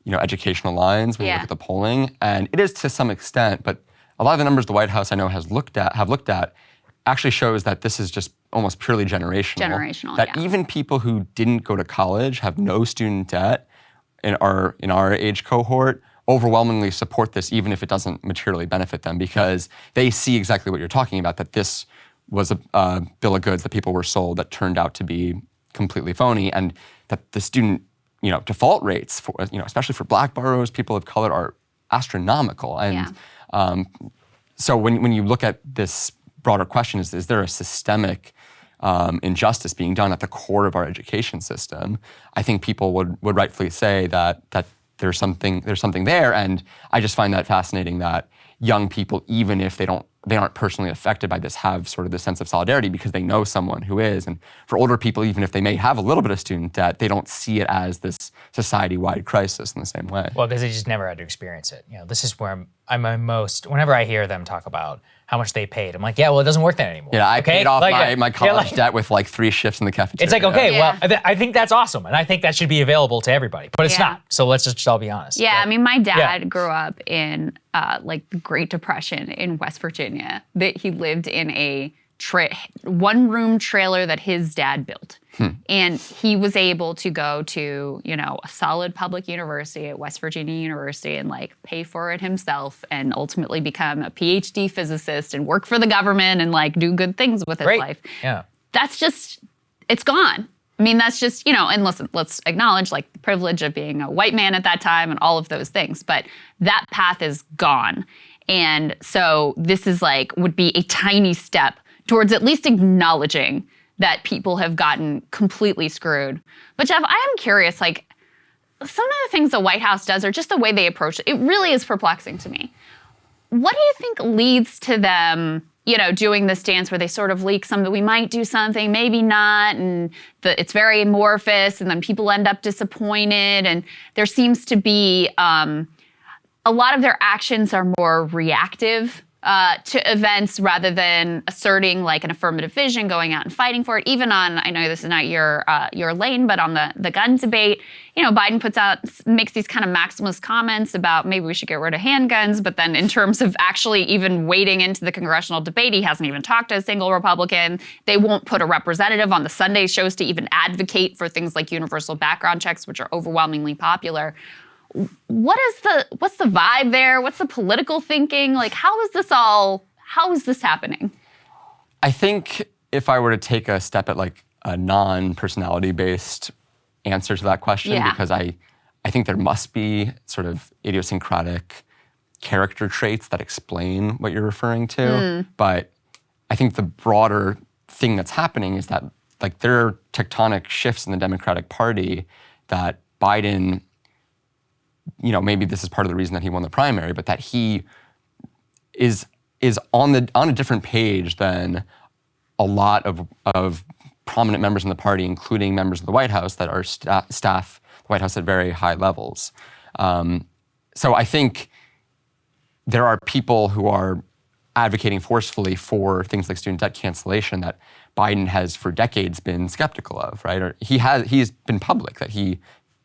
educational lines when you look at the polling, and it is to some extent, but a lot of the numbers the White House I know have looked at actually shows that this is just almost purely generational. That even people who didn't go to college, have no student debt in our age cohort, overwhelmingly support this, even if it doesn't materially benefit them, because they see exactly what you're talking about, that this was a bill of goods that people were sold that turned out to be completely phony, and that the student default rates, for, especially for Black borrowers, people of color, are astronomical. And so when you look at this broader question, is there a systemic injustice being done at the core of our education system? I think people would rightfully say that there's something there, and I just find that fascinating that young people, even if they aren't personally affected by this, have sort of this sense of solidarity because they know someone who is. And for older people, even if they may have a little bit of student debt, they don't see it as this society-wide crisis in the same way. Well, because they just never had to experience it. This is where I'm most, whenever I hear them talk about how much they paid, I'm like, yeah, well, it doesn't work there anymore. Yeah, I paid off my college debt with like 3 shifts in the cafeteria. It's like, okay, well, I think that's awesome, and I think that should be available to everybody, but it's not. So let's just all be honest. Yeah, I mean, my dad grew up in like the Great Depression in West Virginia. That he lived in a one-room trailer that his dad built. And he was able to go to, a solid public university at West Virginia University and like pay for it himself and ultimately become a PhD physicist and work for the government and like do good things with his life. Yeah. That's just, it's gone. I mean, that's just, and listen, let's acknowledge like the privilege of being a white man at that time and all of those things, but that path is gone. And so this is like, would be a tiny step towards at least acknowledging that people have gotten completely screwed. But Jeff, I am curious, like some of the things the White House does or just the way they approach it, it really is perplexing to me. What do you think leads to them, doing this dance where they sort of leak something, we might do something, maybe not, and it's very amorphous, and then people end up disappointed, and there seems to be a lot of their actions are more reactive to events rather than asserting like an affirmative vision, going out and fighting for it. Even on, I know this is not your lane, but on the gun debate, Biden makes these kind of maximalist comments about maybe we should get rid of handguns, but then in terms of actually even wading into the congressional debate, he hasn't even talked to a single Republican. They won't put a representative on the Sunday shows to even advocate for things like universal background checks, which are overwhelmingly popular. What's the vibe there? What's the political thinking? Like, how is this happening? I think if I were to take a step at like a non-personality based answer to that question, because I think there must be sort of idiosyncratic character traits that explain what you're referring to. But I think the broader thing that's happening is that like there are tectonic shifts in the Democratic Party that Biden, maybe this is part of the reason that he won the primary, but that he is on a different page than a lot of prominent members in the party, including members of the White House that are staff the White House at very high levels. So I think there are people who are advocating forcefully for things like student debt cancellation that Biden has for decades been skeptical of, right? Or he's been public that he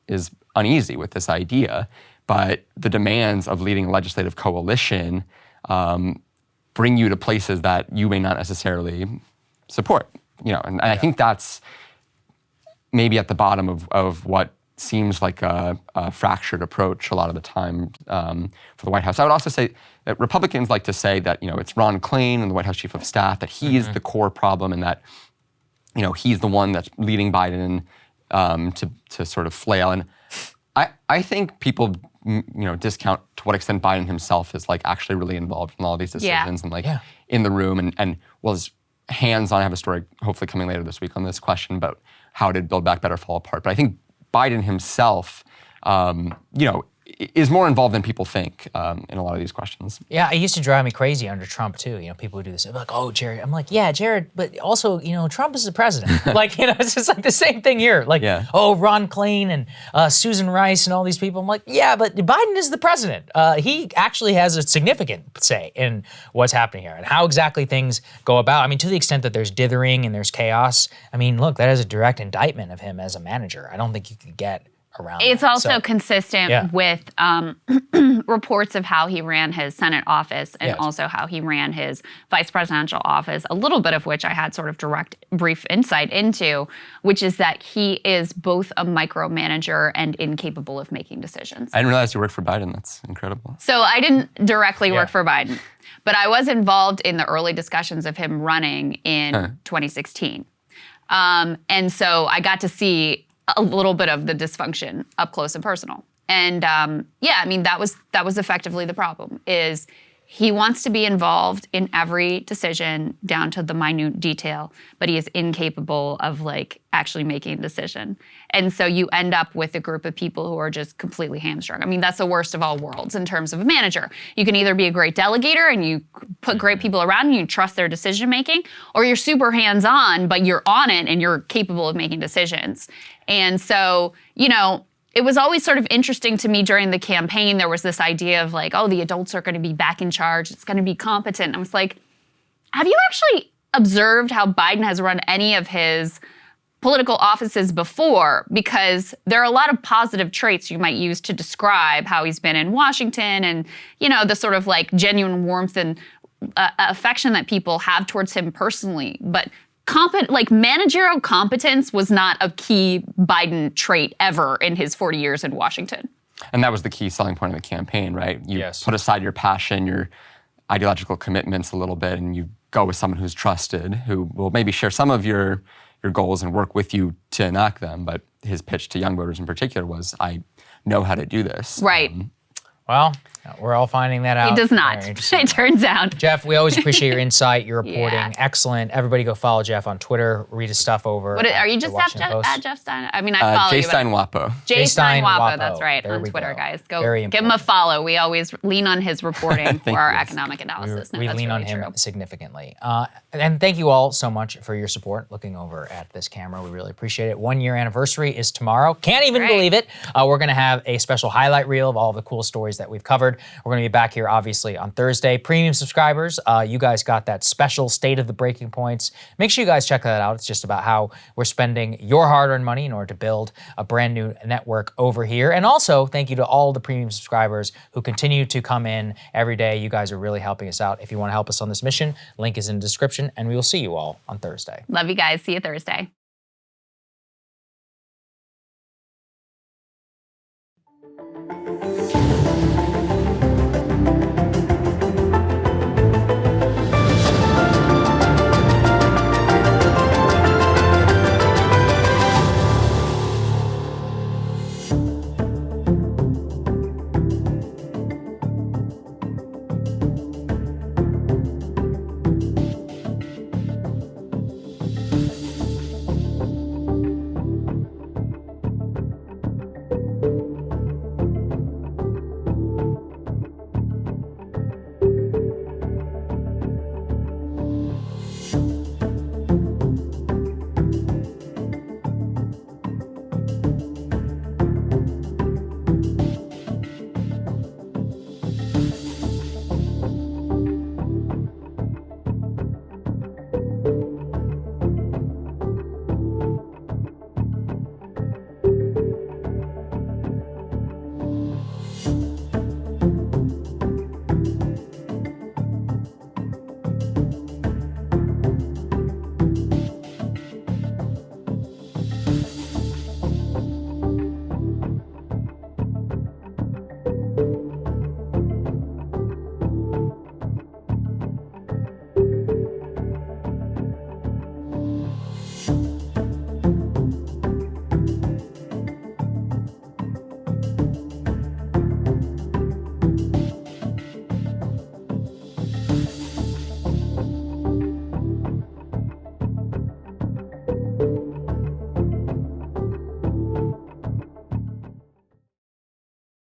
is uneasy with this idea, but the demands of leading a legislative coalition bring you to places that you may not necessarily support. And I think that's maybe at the bottom of what seems like a fractured approach a lot of the time for the White House. I would also say that Republicans like to say that it's Ron Klain and the White House Chief of Staff, that he is the core problem and that he's the one that's leading Biden to sort of flail. And I think people discount to what extent Biden himself is like actually really involved in all these decisions and like in the room and was hands-on. I have a story hopefully coming later this week on this question about how did Build Back Better fall apart. But I think Biden himself, is more involved than people think in a lot of these questions. Yeah, it used to drive me crazy under Trump too. People who do this, like, oh, Jared. I'm like, yeah, Jared, but also, Trump is the president. Like, it's just like the same thing here. Like, oh, Ron Klain and Susan Rice and all these people. I'm like, yeah, but Biden is the president. He actually has a significant say in what's happening here and how exactly things go about. I mean, to the extent that there's dithering and there's chaos, I mean, look, that is a direct indictment of him as a manager. I don't think you could get around It's that. also consistent with reports of how he ran his Senate office and also how he ran his vice presidential office, a little bit of which I had sort of brief insight into, which is that he is both a micromanager and incapable of making decisions. I didn't realize you worked for Biden. That's incredible. So I didn't directly work for Biden, but I was involved in the early discussions of him running in 2016. And so I got to see a little bit of the dysfunction up close and personal. And that was effectively the problem, is he wants to be involved in every decision down to the minute detail, but he is incapable of actually making a decision. And so you end up with a group of people who are just completely hamstrung. I mean, that's the worst of all worlds in terms of a manager. You can either be a great delegator and you put great people around and you trust their decision making, or you're super hands-on, but you're on it and you're capable of making decisions. And so, it was always sort of interesting to me during the campaign. There was this idea of the adults are going to be back in charge. It's going to be competent. And I was like, have you actually observed how Biden has run any of his political offices before? Because there are a lot of positive traits you might use to describe how he's been in Washington and, the sort of genuine warmth and affection that people have towards him personally. But managerial competence was not a key Biden trait ever in his 40 years in Washington. And that was the key selling point of the campaign, right? You put aside your passion, your ideological commitments a little bit, and you go with someone who's trusted, who will maybe share some of your goals and work with you to enact them. But his pitch to young voters in particular was, I know how to do this. Right. Well, we're all finding that out. He does not, it turns out. Jeff, we always appreciate your insight, your reporting. Excellent. Everybody go follow Jeff on Twitter. Read his stuff over. Are you just at Jeff Stein? I mean, I follow you. Stein Wapo. J Stein Wapo, that's right, on Twitter, guys. Go give him a follow. We always lean on his reporting for our economic analysis. We lean on him significantly. And thank you all so much for your support looking over at this camera. We really appreciate it. 1 year anniversary is tomorrow. Can't even believe it. We're going to have a special highlight reel of all the cool stories stories that we've covered. We're going to be back here, obviously, on Thursday. Premium subscribers, you guys got that special State of the Breaking Points. Make sure you guys check that out. It's just about how we're spending your hard-earned money in order to build a brand new network over here. And also, thank you to all the premium subscribers who continue to come in every day. You guys are really helping us out. If you want to help us on this mission, link is in the description, and we will see you all on Thursday. Love you guys. See you Thursday.